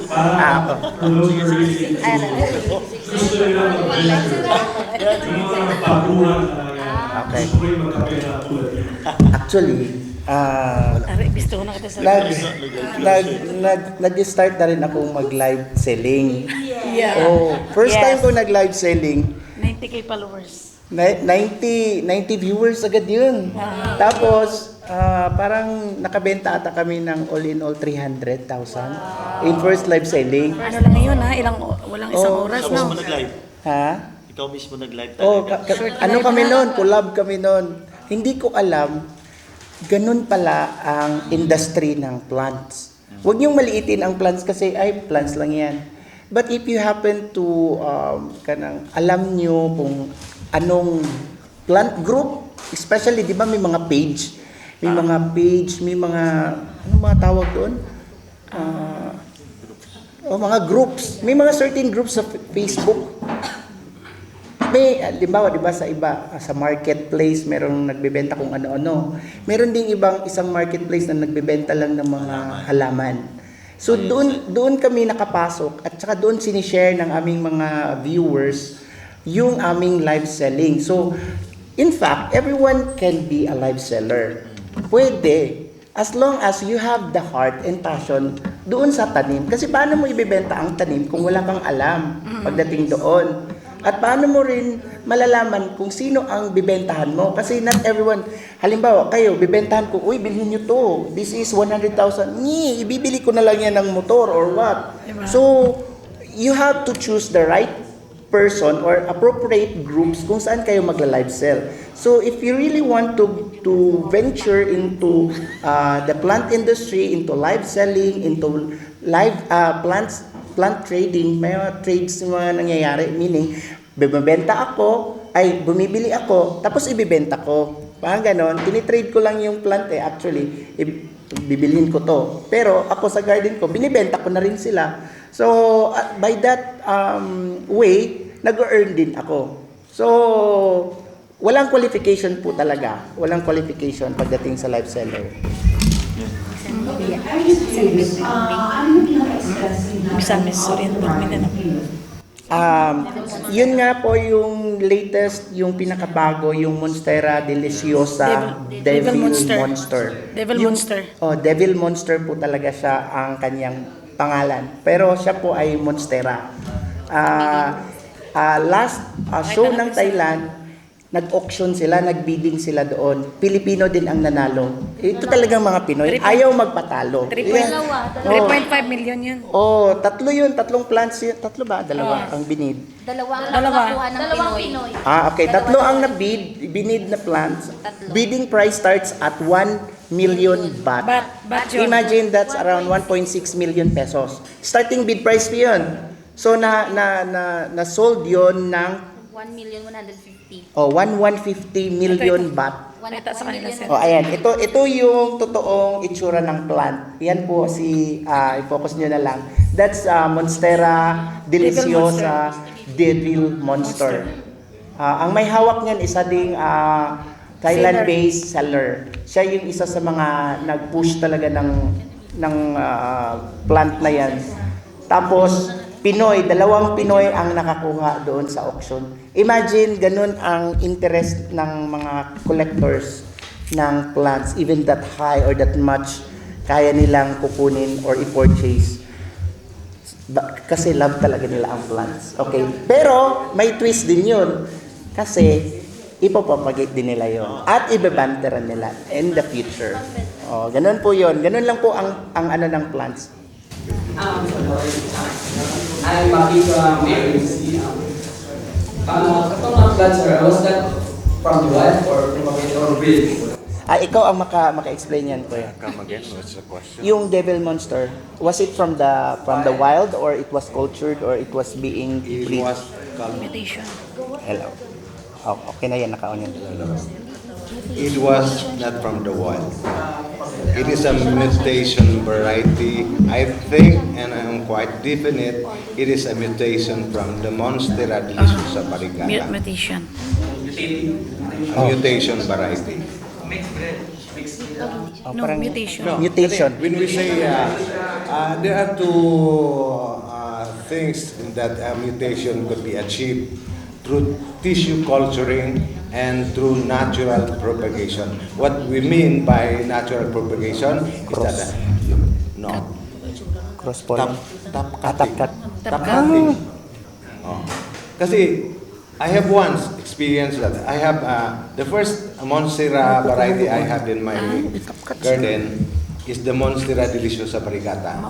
S7: Para for those who are really gusto nila mag-venture. Yung mga baguhan talaga.
S1: Okay.
S7: Gusto ko yung magkapera tulad niyo.
S1: Actually,
S4: Gusto ko na kita sa
S1: nag-start na rin akong mag-live selling.
S4: Yeah.
S1: Oh, first
S4: Yes.
S1: time ko nag-live selling,
S4: 90K followers.
S1: 90 viewers agad yun. Tapos, parang nakabenta ata kami ng all in all 300,000 in first live selling.
S4: Ano lang ngayon ha? Walang isang
S1: Oh,
S4: oras
S3: Ikaw
S4: no?
S3: mismo nag-live.
S1: Ha?
S3: Ikaw mismo nag-live
S1: Oh,
S3: talaga.
S1: ano kami noon? Collab kami noon. Hindi ko alam, ganun pala ang industry ng plants. Huwag niyong maliitin ang plants kasi, ay, plants lang yan. But if you happen to, alam niyo kung anong plant group, especially, di ba may mga page? May mga page, may mga, ano mga tawag doon? Mga groups. May mga certain groups sa Facebook. May, di ba sa iba, sa marketplace, merong nagbebenta kung ano-ano. Meron ding isang marketplace na nagbebenta lang ng mga halaman. So doon kami nakapasok at saka doon sinishare ng aming mga viewers yung aming live selling. So, in fact, everyone can be a live seller. Pwede, as long as you have the heart and passion doon sa tanim. Kasi paano mo ibebenta ang tanim kung wala kang alam pagdating doon? At paano mo rin malalaman kung sino ang bibentahan mo? Kasi not everyone, halimbawa kayo, bibentahan ko, uy, bilhin nyo to, this is 100,000. Ibibili ko na lang yan ng motor or what. So, you have to choose the right person or appropriate groups kung saan kayo magla-live sell. So, if you really want to venture into the plant industry, into live selling, into live plant trading, may mga trades na mga nangyayari, meaning, bumibenta ako, bumibili ako, tapos ibibenta ko. Parang ganon, tinitrade ko lang yung plant actually, bibilhin ko to. Pero ako sa garden ko, binibenta ko na rin sila. So, by that way, nag-earn din ako. So, walang qualification po talaga. Walang qualification pagdating sa live seller.
S9: I'm just curious, ano yung pinaka-expressive na
S1: Yun nga po yung latest, yung pinakabago, yung Monstera Deliciosa Devil Monster.
S4: Devil
S1: Yung-
S4: Monster.
S1: Oh, Devil Monster po talaga siya ang kanyang pangalan. Pero siya po ay Monstera. Last show ng Thailand, nag-auction sila, nag-bidding sila doon. Pilipino din ang nanalo. Ito talagang mga Pinoy. Ayaw magpatalo.
S4: 3.5 million yun.
S1: Oh, tatlo yun. Tatlong plants yun. Tatlo ba? Dalawa ang binid.
S10: Dalawa ang
S4: Dalawa.
S10: nakakuha ng Pinoy.
S1: Okay. Tatlo ang binid na plants. Bidding price starts at 1 million baht.
S4: Baht yun.
S1: Imagine that's around 1.6 million pesos. Starting bid price po yun. So, na-sold yun ng
S10: 1,150,000.
S1: 150 million baht.
S4: Ito sa kanila, sir.
S1: Ayan. Ito yung totoong itsura ng plant. Yan po i-focus nyo na lang. That's Monstera Deliciosa Devil Monster. Ang may hawak niyan isa ding Thailand-based seller. Siya yung isa sa mga nag-push talaga ng plant na yan. Tapos, dalawang Pinoy ang nakakuha doon sa auction. Imagine, ganun ang interest ng mga collectors ng plants, even that high or that much, kaya nilang kukunin or i-purchase. Kasi love talaga nila ang plants. Okay? Pero, may twist din yun. Kasi, ipopropagate din nila yon at ibebanteran nila in the future. Ganun po yun. Ganun lang po ang ano ng plants.
S11: I'm Maki from agency. Itong mga plants, sir, was that from the wild or from a breed?
S1: Ikaw ang maka-explain yan, kuya.
S2: Come again, what's the question?
S1: Yung Devil Monster, was it from the wild or it was cultured or it was being
S2: It
S1: breed?
S2: was called,
S4: Invitation.
S1: Hello. Okay na yan, naka-on yan.
S2: it was not from the wild. It is a mutation variety, I think, and I'm quite definite, it is a mutation from the Monstera Deliciosa Varigata.
S4: Mutation.
S2: Mutation variety.
S4: No, mutation.
S1: Mutation.
S2: When we say there are two things that mutation could be achieved through tissue culturing and through natural propagation. What we mean by natural propagation is that
S1: Cross pollen.
S2: tap
S1: Tap-cut.
S2: cutting. Oh. Kasi I have once experienced that. I have the first Monstera variety I have in my garden is the Monstera deliciosa variegata.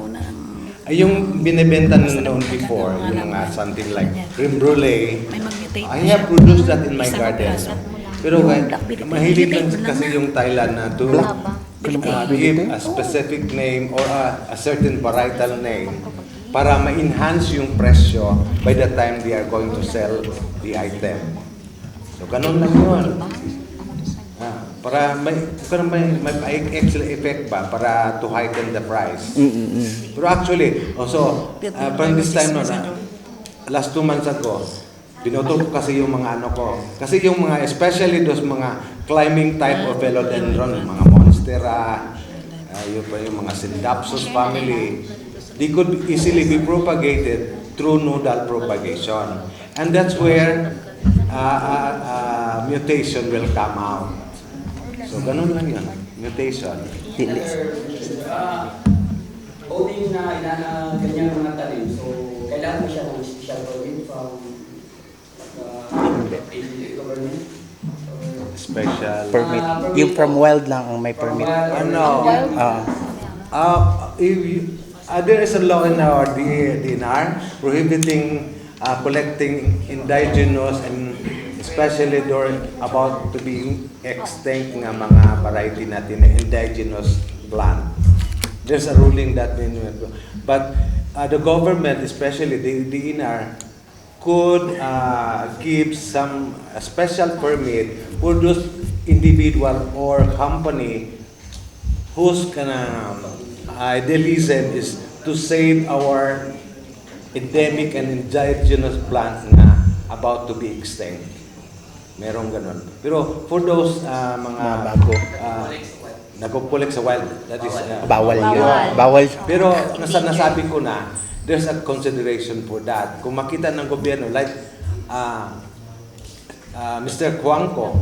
S2: Ay, yung binibenta noon before, yung something like creme brulee, I have produced that in my garden. Pero mahilig lang kasi yung Thailand na to give a specific name or a certain varietal name para ma-enhance yung presyo by the time they are going to sell the item. So, ganun lang yun. Para may excellent effect ba para to heighten the price. Pero actually, also, parang this time last 2 months ago, binoto ko kasi yung mga ano ko. Kasi yung mga, especially those mga climbing type of philodendron, mga monstera, yung mga Scindapsus family, they could easily be propagated through nodal propagation. And that's where mutation will come out. So, ganun lang yun. Mutation.
S11: Owning na ganyan mga talim, so kailangan mo siya ng special permit from the government?
S2: Special
S1: Permit. Yung from wild lang ang may permit.
S2: There is a law in our DNR prohibiting collecting indigenous and especially during about to be extinct nga mga variety natin na indigenous plant. There's a ruling that but the government, especially the DNR, could give some special permit for those individual or company whose idealism is to save our endemic and indigenous plants na about to be extinct. Merong ganun. Pero for those mga
S1: bago,
S2: nagko-collect sa wild, that is
S1: bawal yun. Bawal.
S2: Pero nasabi ko na, there's a consideration for that. Kung makita ng gobyerno, like Mr. Cuangco,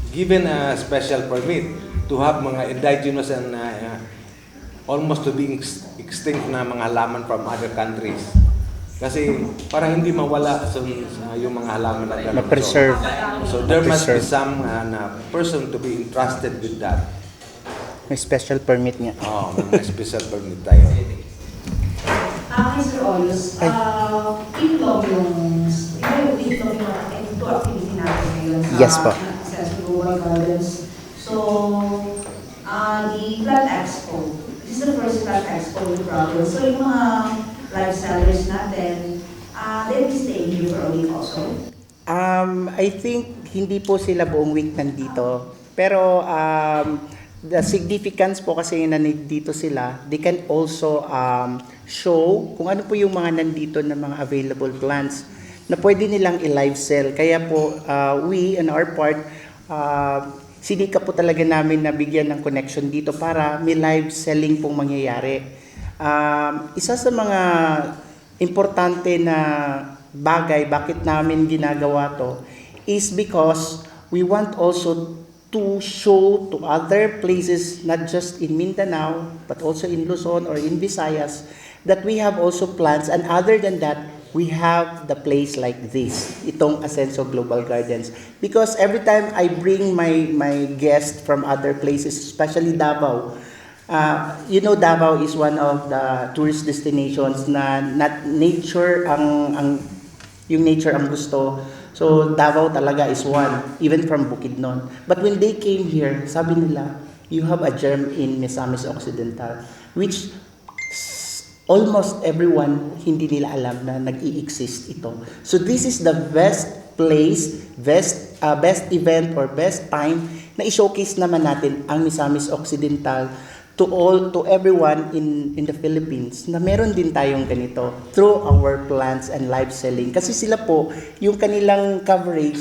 S2: given a special permit to have mga indigenous and almost to be extinct na mga halaman from other countries. Kasi para hindi mawala yung mga halaman na gano'n.
S1: Ma-preserve.
S2: So there must be some person to be entrusted with that.
S1: May special permit nga.
S2: May special permit tayo.
S9: Mr. Oyos, itlog yung ito activity natin ngayon
S1: Yes po.
S9: sa Global Gardens. So, the Plant Expo, this is the first Plant Expo in progress. So, yung mga live sellers natin, they'll be staying here for a week also.
S1: I think hindi po sila buong week nandito. Pero the significance po kasi na nandito sila, they can also show kung ano po yung mga nandito na mga available plants na pwede nilang i-live sell. Kaya po, we on our part, sinika po talaga namin na bigyan ng connection dito para may live selling pong mangyayari. Isa sa mga importante na bagay bakit namin ginagawa to is because we want also to show to other places, not just in Mindanao, but also in Luzon or in Visayas, that we have also plants. And other than that, we have the place like this, itong Ascenso Global Gardens. Because every time I bring my guests from other places, especially Davao, you know, Davao is one of the tourist destinations na not nature yung nature ang gusto. So Davao talaga is one, even from Bukidnon. But when they came here, sabi nila, you have a gem in Misamis Occidental, which almost everyone hindi nila alam na nag-i-exist ito. So this is the best place, best event or best time na i-showcase naman natin ang Misamis Occidental to everyone in the Philippines na meron din tayong ganito through our plants and live selling. Kasi sila po, yung kanilang coverage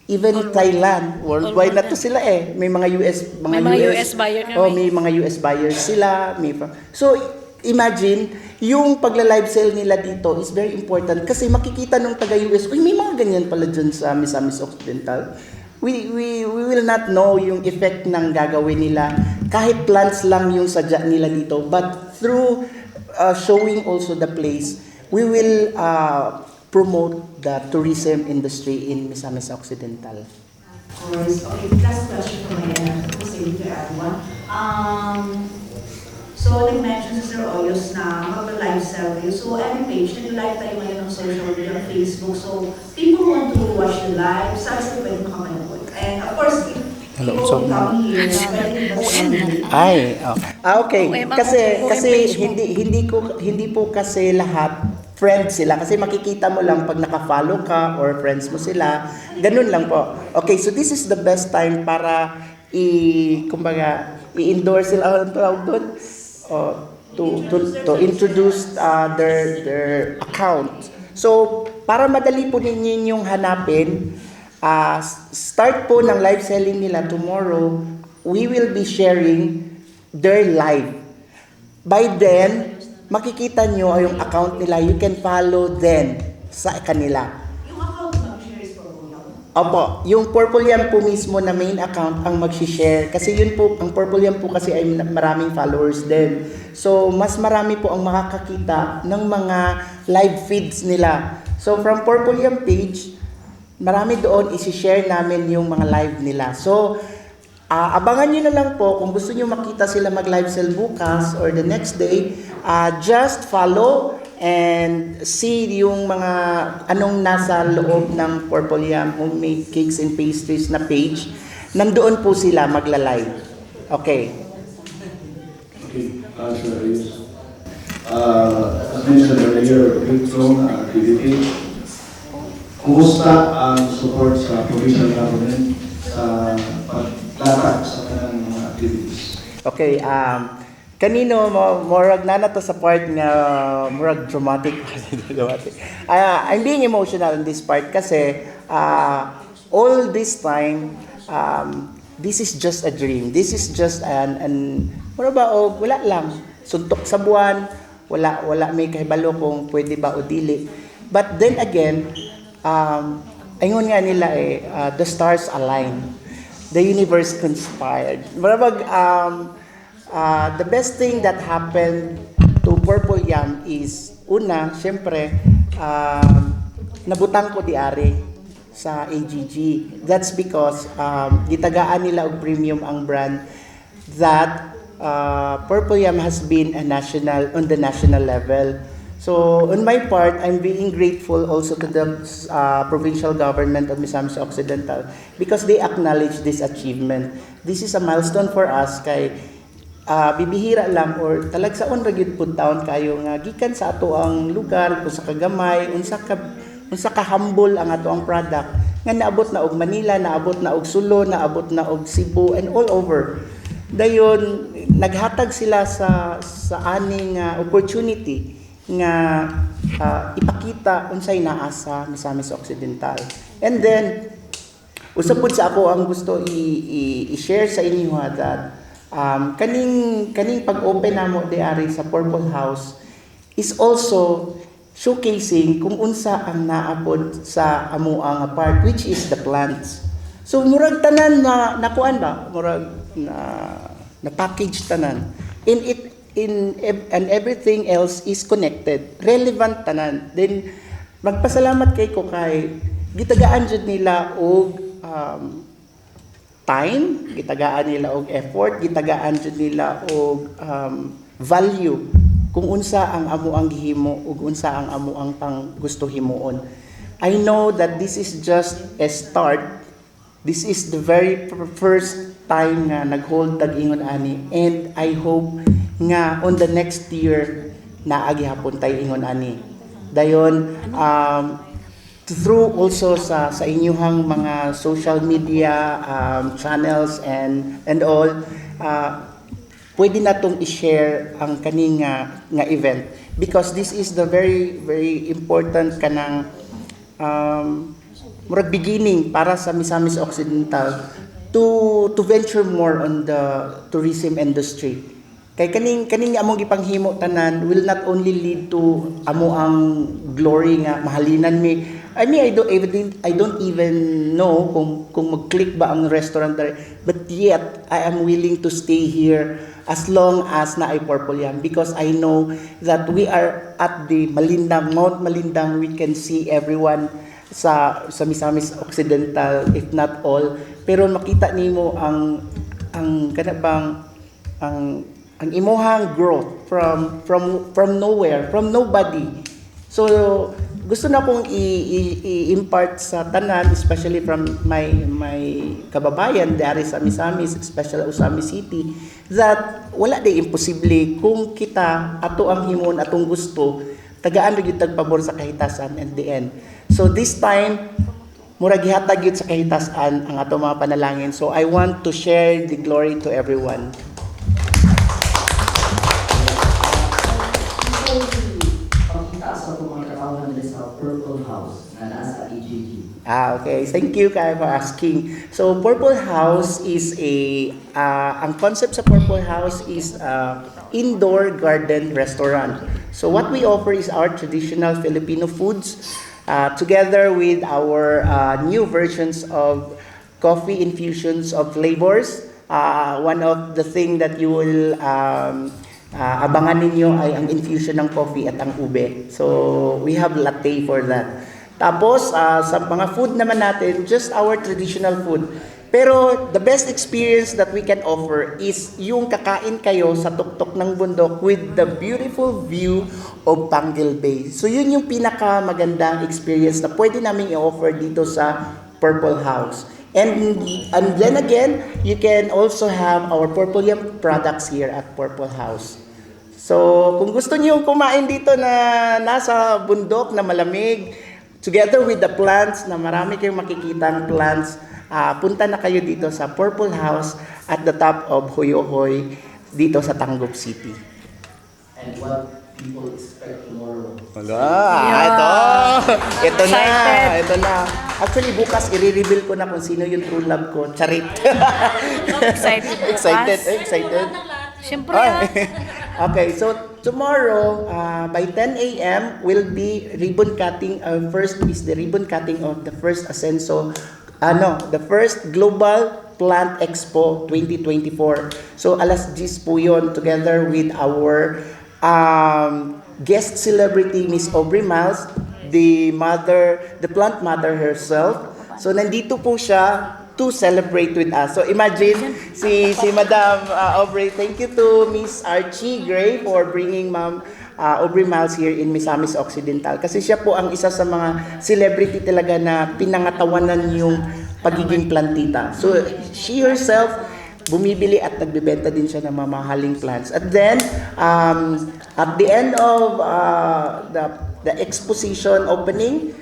S1: Even Thailand, worldwide na to sila eh. May mga
S4: May mga US buyer kami.
S1: Oh, may mga US buyers sila. So, imagine, yung pagla-live sale nila dito is very important kasi makikita nung taga-US, uy, may mga ganyan pala dyan sa Misamis Occidental. We will not know yung effect ng gagawin nila kahit plants lang yung sadya nila dito, but through showing also the place, we will promote the tourism industry in Misamis Occidental.
S9: Of course. Okay, last question from my end. Kasi to add one. So, nag-mention si Sir Oyos na mag-live sell kayo. So, any page, nag-live tayo ngayon ng social media, Facebook. So, people want to watch the live. Saan sila pwede makamanood? And of course, if people come here, pwede
S1: Okay. Kasi hindi po kasi lahat friends sila kasi makikita mo lang pag naka-follow ka or friends mo sila. Ganun lang po. Okay, so this is the best time para i-endorse sila ang tawag doon. To introduce their account. So, para madali po ninyo yung hanapin, start po ng live selling nila tomorrow, we will be sharing their live. By then, makikita nyo yung account nila. You can follow them sa kanila.
S9: Yung account mag-share is Purple Yam?
S1: Opo, yung Purple Yam po mismo na main account ang mag-share. Kasi yun po, ang Purple Yam po kasi ay maraming followers din. So, mas marami po ang makakakita ng mga live feeds nila. So, from Purple Yam page, marami doon isi-share namin yung mga live nila. So, abangan nyo na lang po kung gusto nyo makita sila mag-live sell bukas or the next day, just follow and see yung mga anong nasa loob ng Purple Yam Homemade Cakes and Pastries na page. Nandoon po sila magla-live. Okay.
S13: Okay, Sir Ayus. As mentioned earlier, we've grown our activity. Kumusta ang support sa provincial government sa paglatak sa kanilang mga activities?
S1: Okay, kanino morag na to sa part nga morag dramatic. I'm being emotional in this part kasi all this time this is just a dream. This is just wala lang suntok sa buwan, wala may kahibalo kung pwede ba o dili. But then again, ayun nga nila the stars align. The universe conspired. Marabag, the best thing that happened to Purple Yam is, una, syempre, nabutang ko diari sa AGG. That's because gitagaan nila og premium ang brand that Purple Yam has been on the national level. So, on my part, I'm being grateful also to the provincial government of Misamis Occidental because they acknowledge this achievement. This is a milestone for us kay bibihira lang or talagsaon ra gyud pud taon kayo nga gikan sa ato ang lugar kung sa kagamay unsa ka humble ang ato ang product nga naabot na og Manila, naabot na og Sulo, naabot na og Cebu and all over. Dayon naghatag sila sa aning opportunity nga ipakita unsay naa sa Misamis Occidental. And then usab pud sa ako ang gusto i-share sa inyo that kaning pag-open namo diari sa Purple House is also showcasing kung unsa ang naapod sa amuang part which is the plants. So murag tanan na nakuan ba? Murag na package tanan. And everything else is connected, relevant tanan. Then magpasalamat kay ko kay gitagaan jud nila og time, gitagaan nila og effort, gitagaan jud nila og value kung unsa ang amo ang gihimo ug unsa ang amo ang pang gusto himuon. I know that this is just a start. This is the very first time nga nag-hold tag-ingon ani, and I hope nga on the next year naagi hapon tay ingon ani. Dayon through also sa inyong mga social media channels and all, pwede natong i-share ang kaning nga event because this is the very very important kanang murag beginning para sa Misamis Occidental to venture more on the tourism industry. Kay kaning among gipanghimo tanan will not only lead to amo ang glory nga mahalinan mi. I mean, I don't even know kung mag-click ba ang restaurant there, but yet I am willing to stay here as long as na ay Purple Yam, because I know that we are at the Malindang, Mount Malindang. We can see everyone sa Misamis Occidental, if not all, pero makita nimo ang kanabang ang imuhang growth from nowhere, from nobody. So gusto na kong i-impart sa tanan, especially from my kababayan dari sa Misamis, especially Usami City, that wala day imposible kung kita ato ang himon atong gusto, tagaan gyud tagpabor sa kahitasan at the end. So this time murag gihatag gyud sa kahitasan ang ato mga panalangin. So I want to share the glory to everyone.
S11: Pakita sa itong mga katawhan nila sa Purple House na nasa EGG.
S1: Okay. Thank you, Kai, for asking. So, Purple House is ang concept sa Purple House is indoor garden restaurant. So, what we offer is our traditional Filipino foods together with our new versions of coffee infusions of flavors. One of the thing that you will abangan ninyo ay ang infusion ng coffee at ang ube. So, we have latte for that. Tapos, sa mga food naman natin, just our traditional food. Pero, the best experience that we can offer is yung kakain kayo sa tuktok ng bundok with the beautiful view of Panguil Bay. So, yun yung pinakamagandang experience na pwede namin i-offer dito sa Purple House. And then again, you can also have our Purple Yam products here at Purple House. So, kung gusto niyo kumain dito na nasa bundok na malamig, together with the plants, na marami kayong makikitang plants, punta na kayo dito sa Purple House at the top of Hoyohoy dito sa Tangub City.
S11: And what people expect tomorrow.
S1: Ito na. Actually, bukas i-reveal ko na kung sino yung true love ko. Charit. Excited.
S4: Siyempre.
S1: Okay, so tomorrow by 10 a.m. will be ribbon cutting. First is the ribbon cutting of the first Asenso, the first Global Plant Expo 2024. So alas 10 po yun, together with our guest celebrity Miss Aubrey Miles, the plant mother herself. So nandito po siya to celebrate with us. So imagine si Madam Aubrey. Thank you to Miss Archie Gray for bringing Ma'am Aubrey Miles here in Misamis Occidental. Kasi siya po ang isa sa mga celebrity talaga na pinangatawanan yung pagiging plantita. So she herself bumibili at nagbebenta din siya ng mamahaling plants. And then at the end of the exposition opening,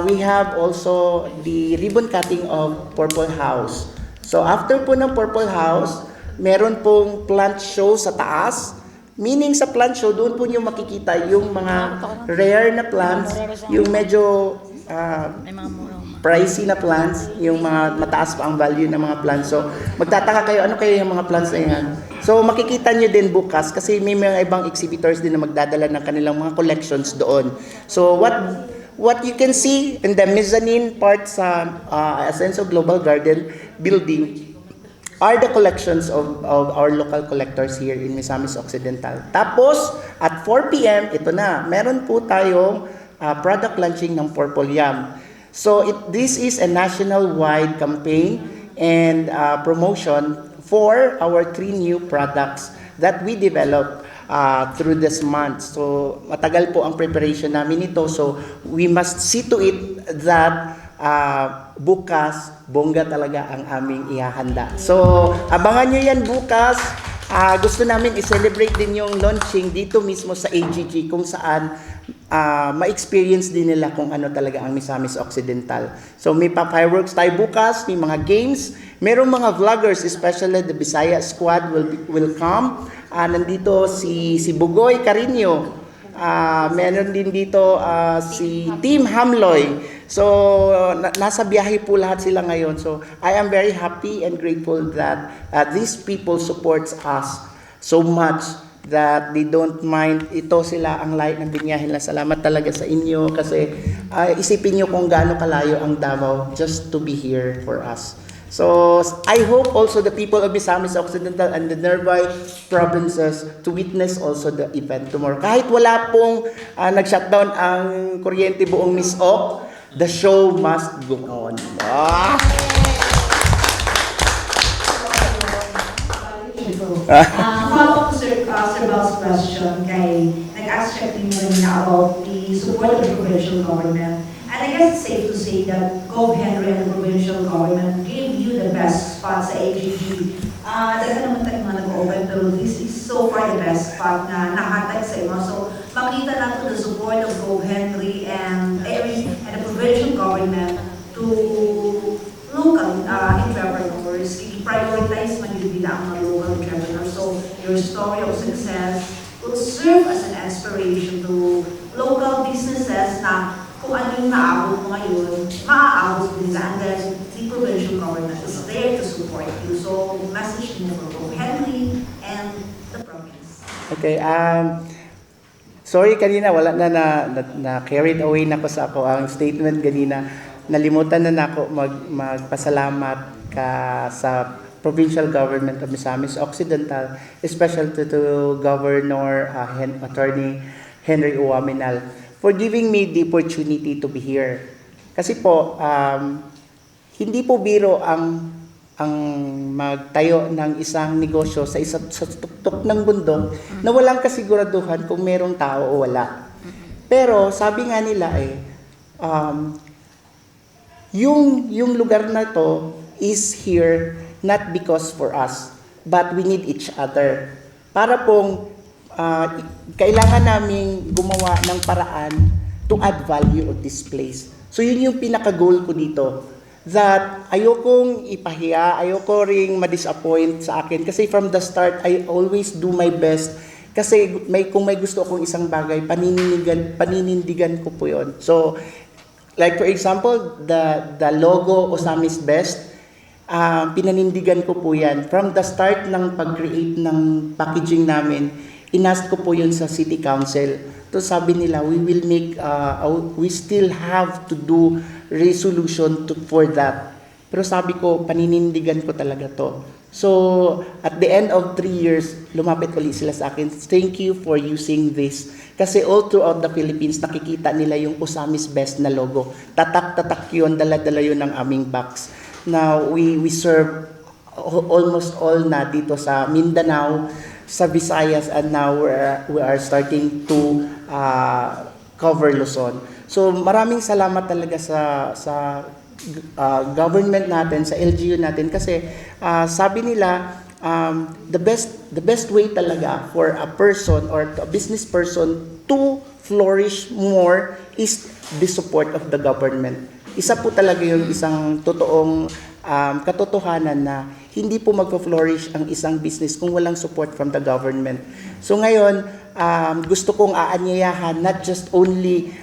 S1: we have also the ribbon cutting of Purple House. So after po ng Purple House, meron pong plant show sa taas. Meaning sa plant show, doon po niyo makikita yung mga rare na plants, yung medyo pricey na plants, yung mga mataas pa ang value ng mga plants. So magtataka kayo, ano kayo yung mga plants na yan? So makikita nyo din bukas kasi may mga ibang exhibitors din na magdadala ng kanilang mga collections doon. So what you can see in the mezzanine part sa Asenso Global Garden building are the collections of our local collectors here in Misamis Occidental. Tapos, at 4 p.m., ito na, meron po tayong product launching ng Purple Yam. So, this is a national-wide campaign and promotion for our 3 new products that we developed through this month. So, matagal po ang preparation namin ito. So, we must see to it that bukas, bongga talaga ang aming ihahanda. So, abangan nyo yan bukas. Gusto namin i-celebrate din yung launching dito mismo sa AGG kung saan ma-experience din nila kung ano talaga ang Misamis Occidental. So, may pa-fireworks tayo bukas, may mga games, merong mga vloggers, especially the Bisaya Squad will come. Nandito si Bugoy Carino, Meron din dito si Team Hamloy. So, nasa biyahe po lahat sila ngayon. So, I am very happy and grateful that these people supports us so much that they don't mind. Ito sila ang light ng binyahe nila. Salamat talaga sa inyo kasi isipin nyo kung gaano kalayo ang Davao just to be here for us. So, I hope also the people of Misamis Occidental and the nearby provinces to witness also the event tomorrow. Kahit wala pong nag-shutdown ang kuryente buong Miss Oc, the show must go on.
S9: Follow up to Sir Bal's question kay nag-ask siya din na about the support of the provincial government. And I guess it's safe to say that Gov. Henry and the provincial government gave you the best spot sa AGG. Dahil naman tayo mga nag-open, pero this is so far the best spot na nahatag sa inyo. So, makita natin the support of Gov. Henry and the provincial government to local entrepreneurs. I-prioritize man yung bilang mga local entrepreneurs. So, your story of success will serve as an inspiration to local businesses na kung ano yung naabot mo ngayon, maaabot din nila. And then, the provincial government is there to support you. So, message mo for Henry and the province.
S1: Okay, sorry kanina, wala na carried away na ko sa ako ang statement kanina. Nalimutan na ako magpasalamat ka sa provincial government of Misamis Occidental, especially to Governor Attorney Henry Uwaminal for giving me the opportunity to be here. Kasi po, hindi po biro ang magtayo ng isang negosyo sa tuktok ng bundok na walang kasiguraduhan kung merong tao o wala. Pero sabi nga nila yung lugar na to is here not because for us, but we need each other. Para pong kailangan naming gumawa ng paraan to add value of this place. So yun yung pinaka-goal ko dito. That ayokong ipahiya, ayoko ring ma-disappoint sa akin. Kasi from the start, I always do my best. Kasi kung may gusto akong isang bagay, paninindigan ko po yun. So, like for example, the logo Osamis Best, pinanindigan ko po yan. From the start ng pag-create ng packaging namin, inask ko po yun sa City Council. So sabi nila, we still have to do resolution for that. Pero sabi ko, paninindigan ko talaga to. So, at the end of 3 years, lumapit ulit sila sa akin. Thank you for using this. Kasi all throughout the Philippines, nakikita nila yung Osamis Best na logo. Tatak-tatak yun, dala-dala yun ng aming box. Now, we serve almost all na dito sa Mindanao, sa Visayas, and now we are starting to cover Luzon. So maraming salamat talaga sa government natin, sa LGU natin kasi sabi nila the best way talaga for a person or a business person to flourish more is the support of the government. Isa po talaga yung isang totoong katotohanan na hindi po magpo-flourish ang isang business kung walang support from the government. So ngayon, gusto kong aanyayahan not just only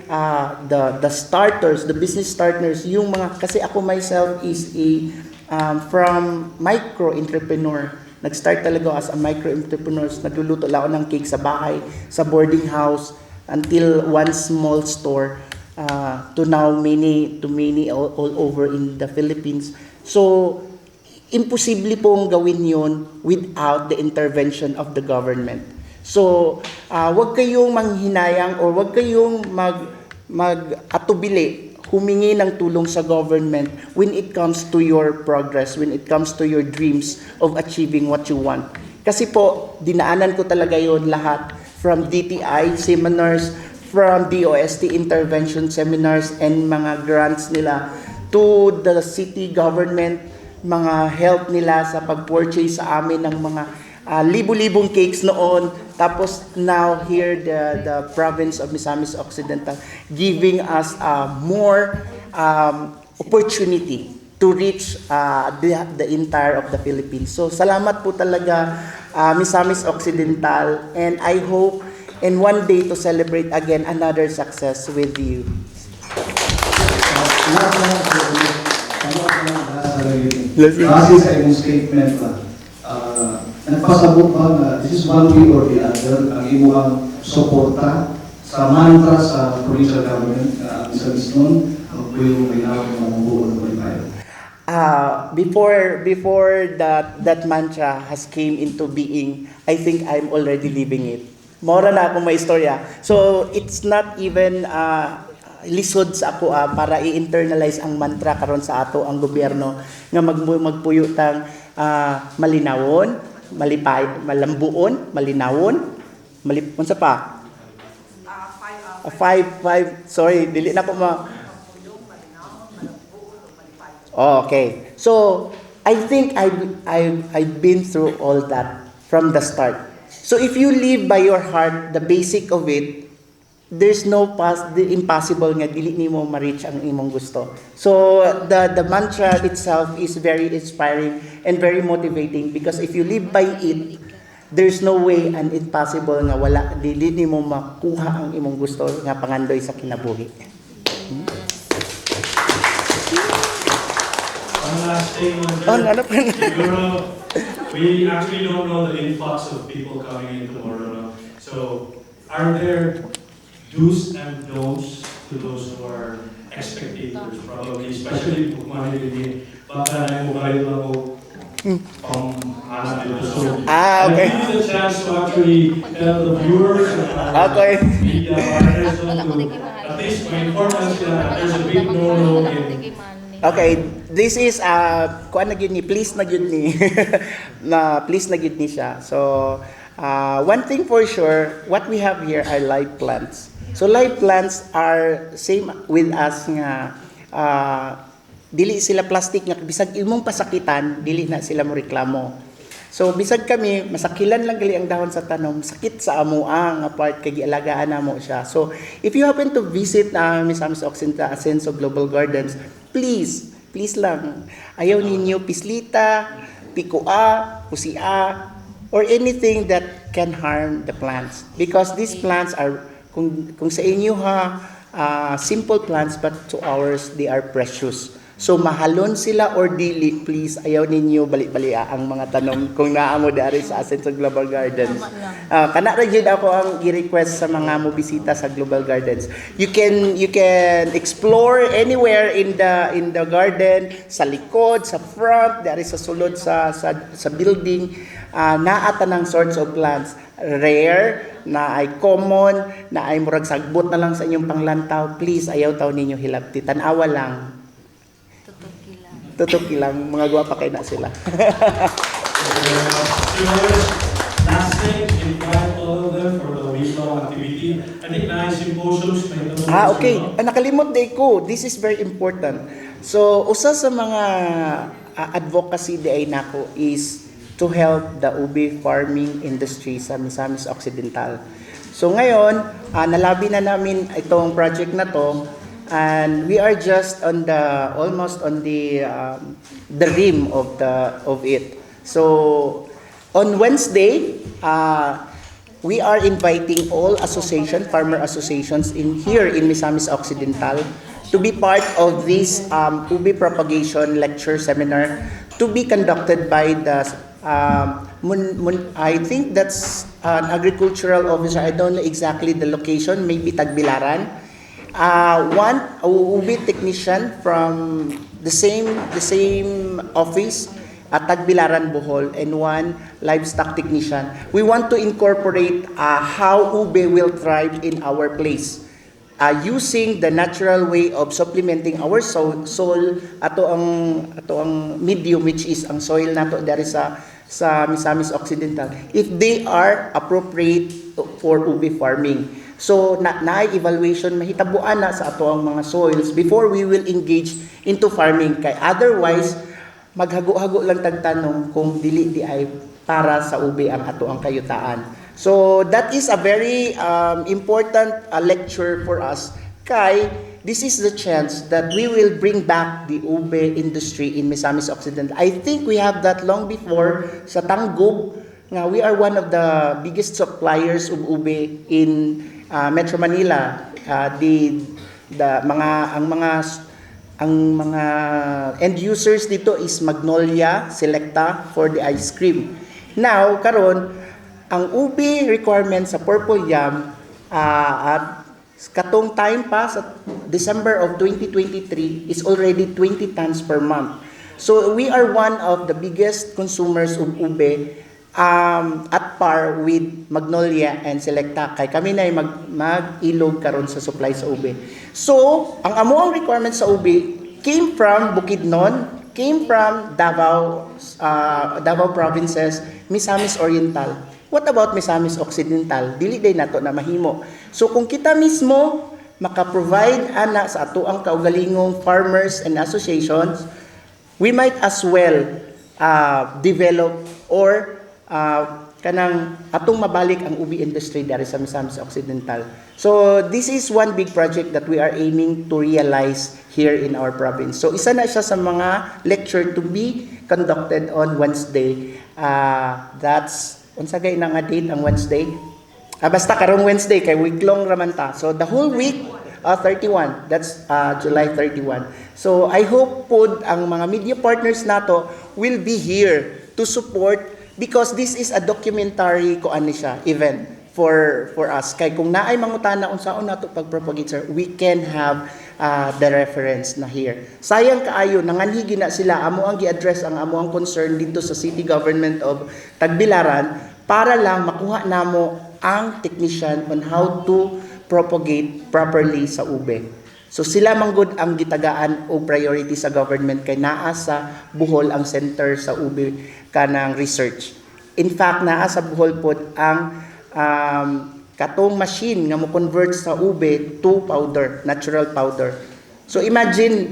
S1: the starters, the business starters, yung mga, kasi ako myself is from micro-entrepreneur. Nag-start talaga as a micro-entrepreneur. Nagluluto lang ako ng cake sa bahay, sa boarding house, until one small store, to now many all over in the Philippines. So, imposible pong gawin yun without the intervention of the government. So, wag kayong manghinayang or wag kayong mag-atubili, humingi ng tulong sa government when it comes to your progress, when it comes to your dreams of achieving what you want. Kasi po, dinaanan ko talaga yun lahat from DTI seminars, from DOST intervention seminars and mga grants nila to the city government, mga help nila sa pag-purchase sa amin ng mga libu-libong cakes noon. Tapos now here the province of Misamis Occidental giving us more opportunity to reach the entire of the Philippines. So salamat po talaga Misamis Occidental, and I hope and one day to celebrate again another success with you.
S13: Base sa imong statement ba, nagpasabot ba nga this is one way or the other ang imong suporta sa mantra sa provincial government sa misnon ang puyong mayawag ng mabuo ng Balipayo?
S1: Before that mantra has came into being, I think I'm already living it. Mora na akong may istorya. So it's not even lisod sa ako para i-internalize ang mantra karon sa ato ang gobyerno nga magpuyo tang malinawon, malambuon, malinawon, unsa pa? Sorry, dili na ko okay. So, I think I've been through all that from the start. So, if you live by your heart, the basic of it, there's no impossible nga dili nimo ma-reach ang imong gusto. So, the mantra itself is very inspiring and very motivating because if you live by it, there's no way and impossible nga wala dili nimo makuha ang imong gusto nga pangandoy sa kinabuhi.
S7: One last thing on that. Siguro, we actually don't know the influx of people coming in tomorrow. No? So, are there do's and don'ts to those who are spectators, probably, especially kung manilili, baka na yung mobile lang ako pang-anak dito. So,
S1: okay.
S7: give you the chance to actually tell the viewers and media partners to at least ma-inform us that there's a big no-no in.
S1: Okay, this is kuan na gyud ni, please na gyud ni. Please na gyud ni siya. So, one thing for sure, what we have here are live plants. So live plants are same with us nga dili sila plastic nga bisag imong pasakitan dili na sila mo reklamo. So bisag kami masakilan lang gali ang dahon sa tanom, sakit sa amoa nga part kay gialagaan namo siya. So if you happen to visit Misamis Occidental Ascenso Global Gardens, please lang ayaw ninyo pislita, pikua, pusia or anything that can harm the plants because these plants are kung sa inyo simple plants but to ours they are precious. So mahalon sila or dili, please ayaw ninyo bali-balia ang mga tanong kung naamo dari sa Ascenso Global Gardens. Kana ra gyud ako ang i-request sa mga mobisita sa Global Gardens. You can explore anywhere in the garden, sa likod, sa front, dari sa sulod sa building, naa tanang sorts of plants. Rare, na ay common, na ay murag sagbot na lang sa inyong panglantaw, please ayaw taw ninyo hilabti, tanawa lang. Tutuki lang, mga gwapa kay na sila.
S7: Last thing, invite all of them for the week-long activity. I think symposiums may
S1: okay. Nakalimot day ko. This is very important. So, usa sa mga advocacy day nako is to help the ube farming industry sa Misamis Occidental. So ngayon, nalabi na namin itong project na to and we are just on almost on the rim of it. So on Wednesday, we are inviting all farmer associations here in Misamis Occidental to be part of this ube propagation lecture seminar to be conducted by the I think that's an agricultural officer. I don't know exactly the location. Maybe Tagbilaran. One ube technician from the same office at Tagbilaran, Bohol, and one livestock technician. We want to incorporate how ube will thrive in our place. Using the natural way of supplementing our soil ato ang medium which is ang soil nato dari sa Misamis Occidental if they are appropriate for ube farming. So na-evaluation mahitabuan na sa ato ang mga soils before we will engage into farming kay otherwise maghago-hago lang tagtanong kung dili di ay para sa ube ang ato ang kayutaan. So that is a very important lecture for us kay this is the chance that we will bring back the ube industry in Misamis Occidental. I think we have that long before sa Tanggub nga we are one of the biggest suppliers of ube in Metro Manila. Ang mga end users dito is Magnolia, Selecta for the ice cream. Now, karon ang ube requirement sa Purple Yam at katong time pa sa December of 2023 is already 20 tons per month. So we are one of the biggest consumers of ube at par with Magnolia and Selecta. Kay kami na mag-ilog karon sa supply sa ube. So, ang amuang requirement sa ube came from Bukidnon, came from Davao provinces, Misamis Oriental. What about Misamis Occidental? Dili day nato na mahimo. So kung kita mismo maka-provide ana sa ato ang kaugalingong farmers and associations, we might as well develop or kanang atong mabalik ang ubi industry dari sa Misamis Occidental. So this is one big project that we are aiming to realize here in our province. So isa na siya sa mga lecture to be conducted on Wednesday. That's unsa gay na nga date ang Wednesday? Basta karong Wednesday kay week-long raman ta. So the whole week 31, that's July 31. So I hope po ang mga media partners nato will be here to support because this is a documentary event for us. Kay kung naay mangutana unsaon nato pagpropagate sir, we can have the reference na here. Sayang kaayo nanganhigi na sila amo ang gi-address ang amo ang concern dito sa City Government of Tagbilaran para lang makuha namo ang technician on how to propagate properly sa ube. So sila manggod ang gitagaan o priority sa government kay naa sa Bohol ang center sa ube kanang research. In fact, naa sa Bohol pod ang katong machine nga mo convert sa ube to powder, natural powder. So imagine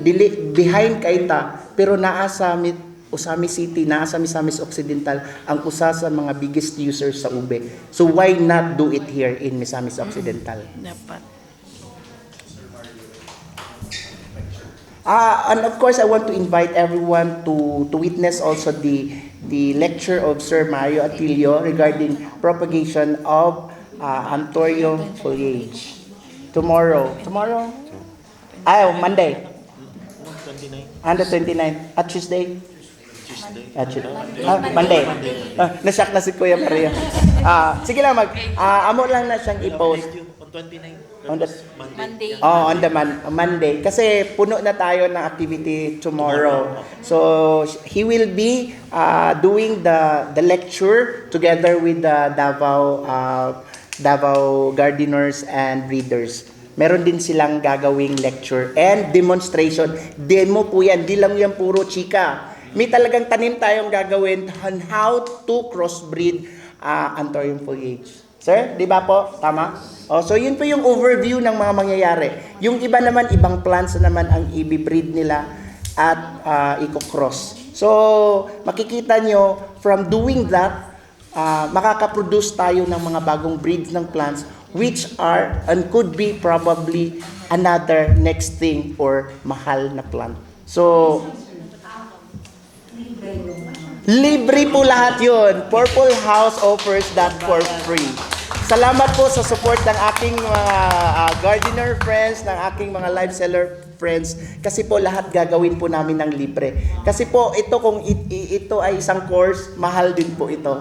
S1: behind kay ta pero naa sa Usami City, naa sa Misamis Occidental ang usa sa mga biggest users sa ube. So why not do it here in Misamis Occidental?
S4: Dapat.
S1: And of course, I want to invite everyone to witness also the lecture of Sir Mario Atilio regarding propagation of Anthurium foliage. Tomorrow? Monday.
S3: 29.
S1: On the 29th. At Tuesday? Monday. Nasyak na si Kuya Maria. Sige lang, amo lang na siyang i-post.
S3: On 29.
S1: On the
S10: Monday.
S1: on the Monday. Kasi puno na tayo ng activity tomorrow. So, he will be doing the lecture together with the Davao gardeners and breeders. Meron din silang gagawing lecture and demonstration. Demo po yan. Di lang yan puro chika. May talagang tanim tayong gagawin on how to crossbreed Anthurium foliage. Sir, di ba po? Tama? So yun po yung overview ng mga mangyayari. Yung iba naman, ibang plants naman ang i-breed nila at i-cross. So, makikita nyo, from doing that, makakaproduce tayo ng mga bagong breeds ng plants which are and could be probably another next thing or mahal na plant. So, libre po lahat yun. Purple House offers that for free. Salamat po sa support ng aking mga gardener friends, ng aking mga live seller friends. Kasi po lahat gagawin po namin ng libre. Kasi po ito kung ito ay isang course, mahal din po ito.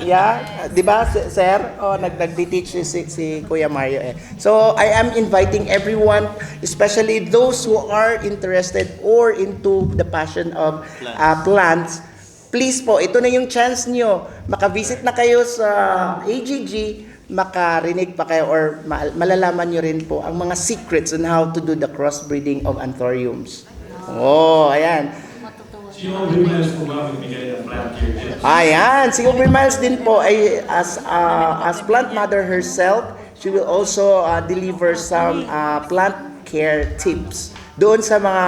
S1: Yeah, 'di ba sir? Nag-teach si Kuya Mario eh. So I am inviting everyone, especially those who are interested or into the passion of plants. Please po, ito na yung chance nyo. Maka-visit na kayo sa AGG, makarinig pa kayo or malalaman nyo rin po ang mga secrets on how to do the crossbreeding of anthuriums. Ayan.
S7: Si Aubrey Miles po ba magbigay ng plant care tips?
S1: Ayan, si Aubrey Miles din po ay as plant mother herself, she will also deliver some plant care tips. Doon sa mga,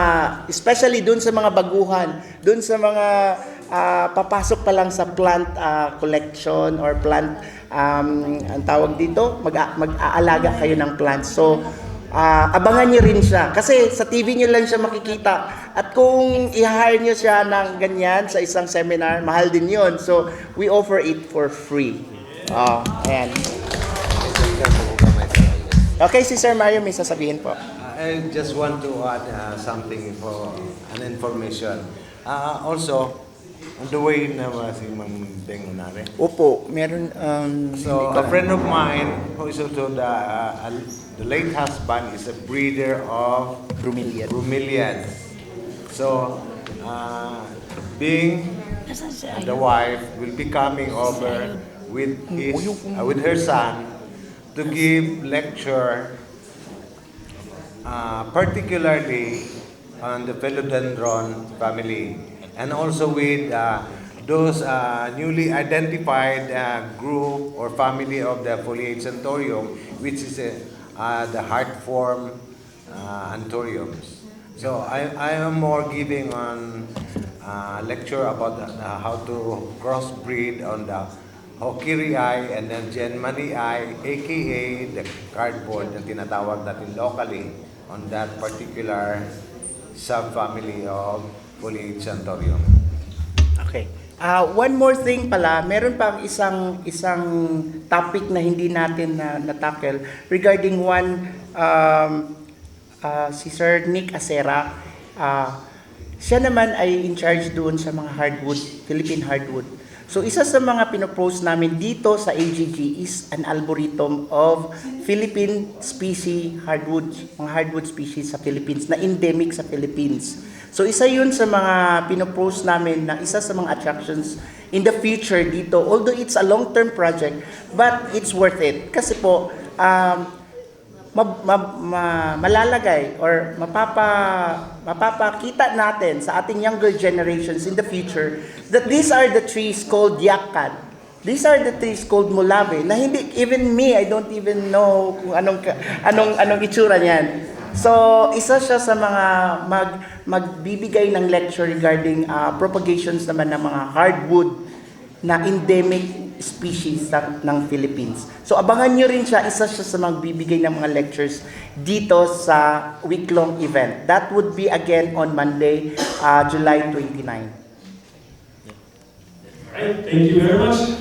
S1: especially doon sa mga baguhan, doon sa mga papasok pa lang sa plant collection or plant, ang tawag dito, mag-aalaga kayo ng plants. So, abangan nyo rin siya. Kasi sa TV nyo lang siya makikita. At kung i-hire nyo siya ng ganyan sa isang seminar, mahal din yun. So, we offer it for free. Ayan. Okay, si Sir Mario may sasabihin po.
S2: I just want to add something for an information. Also, on the way na si Ma'am Beng Unare.
S1: Opo, meron...
S2: So, a friend of mine who is also the late husband is a breeder of bromeliads. So, Bing, the wife, will be coming over with her son to give lecture, particularly on the philodendron family, and also with those newly identified group or family of the foliate centurium, which is the heart-form anthuriums. So I am more giving on lecture about how to crossbreed on the Hokirii and then Genmani, aka the cardboard na tinatawag natin locally on that particular subfamily of foliate centurium.
S1: Okay. One more thing pala, meron pang isang topic na hindi natin na-tackle regarding si Sir Nick Acera. Siya naman ay in charge doon sa mga hardwood, Philippine hardwood. So isa sa mga pinopost namin dito sa AGG is an algorithm of Philippine species hardwood, mga hardwood species sa Philippines na endemic sa Philippines. So isa yun sa mga pinopost namin na isa sa mga attractions in the future dito. Although it's a long-term project, but it's worth it. Kasi po, malalagay or mapapakita natin sa ating younger generations in the future that these are the trees called yakan. These are the trees called mulave na hindi, even me, I don't even know kung anong itsura niyan. So, isa siya sa mga magbibigay ng lecture regarding propagations naman ng mga hardwood na endemic species ng Philippines. So, abangan nyo rin siya, isa siya sa magbibigay ng mga lectures dito sa week-long event. That would be again on Monday, July 29.
S7: Alright, thank you very much.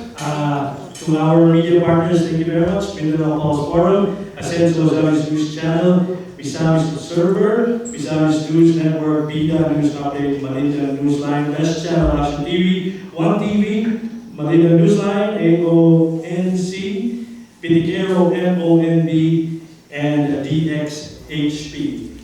S7: To our media partners, thank you very much. Mindanao Pulse Forum, Ascenso Misamis News Channel, Misamis Observer, Misamis News Network, Bida News Update, Manila Newsline, Best Channel, Action TV, One TV, Manila Newsline, AONC, Pidiquero, MONB, and DXHP.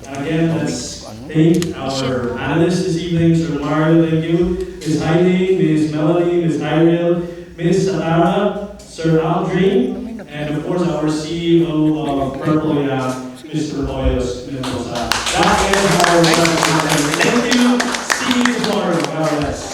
S7: Again, let's thank our analysts this evening, Sir Mario, thank you, Ms. Heidi, Ms. Melanie, Ms. Ariel, Ms. Satara, Sir Aldrin, and of course our CEO of Purple Yak, Mr. Hoyos Mendoza. That is our presentation. Thank you. See you tomorrow. God bless.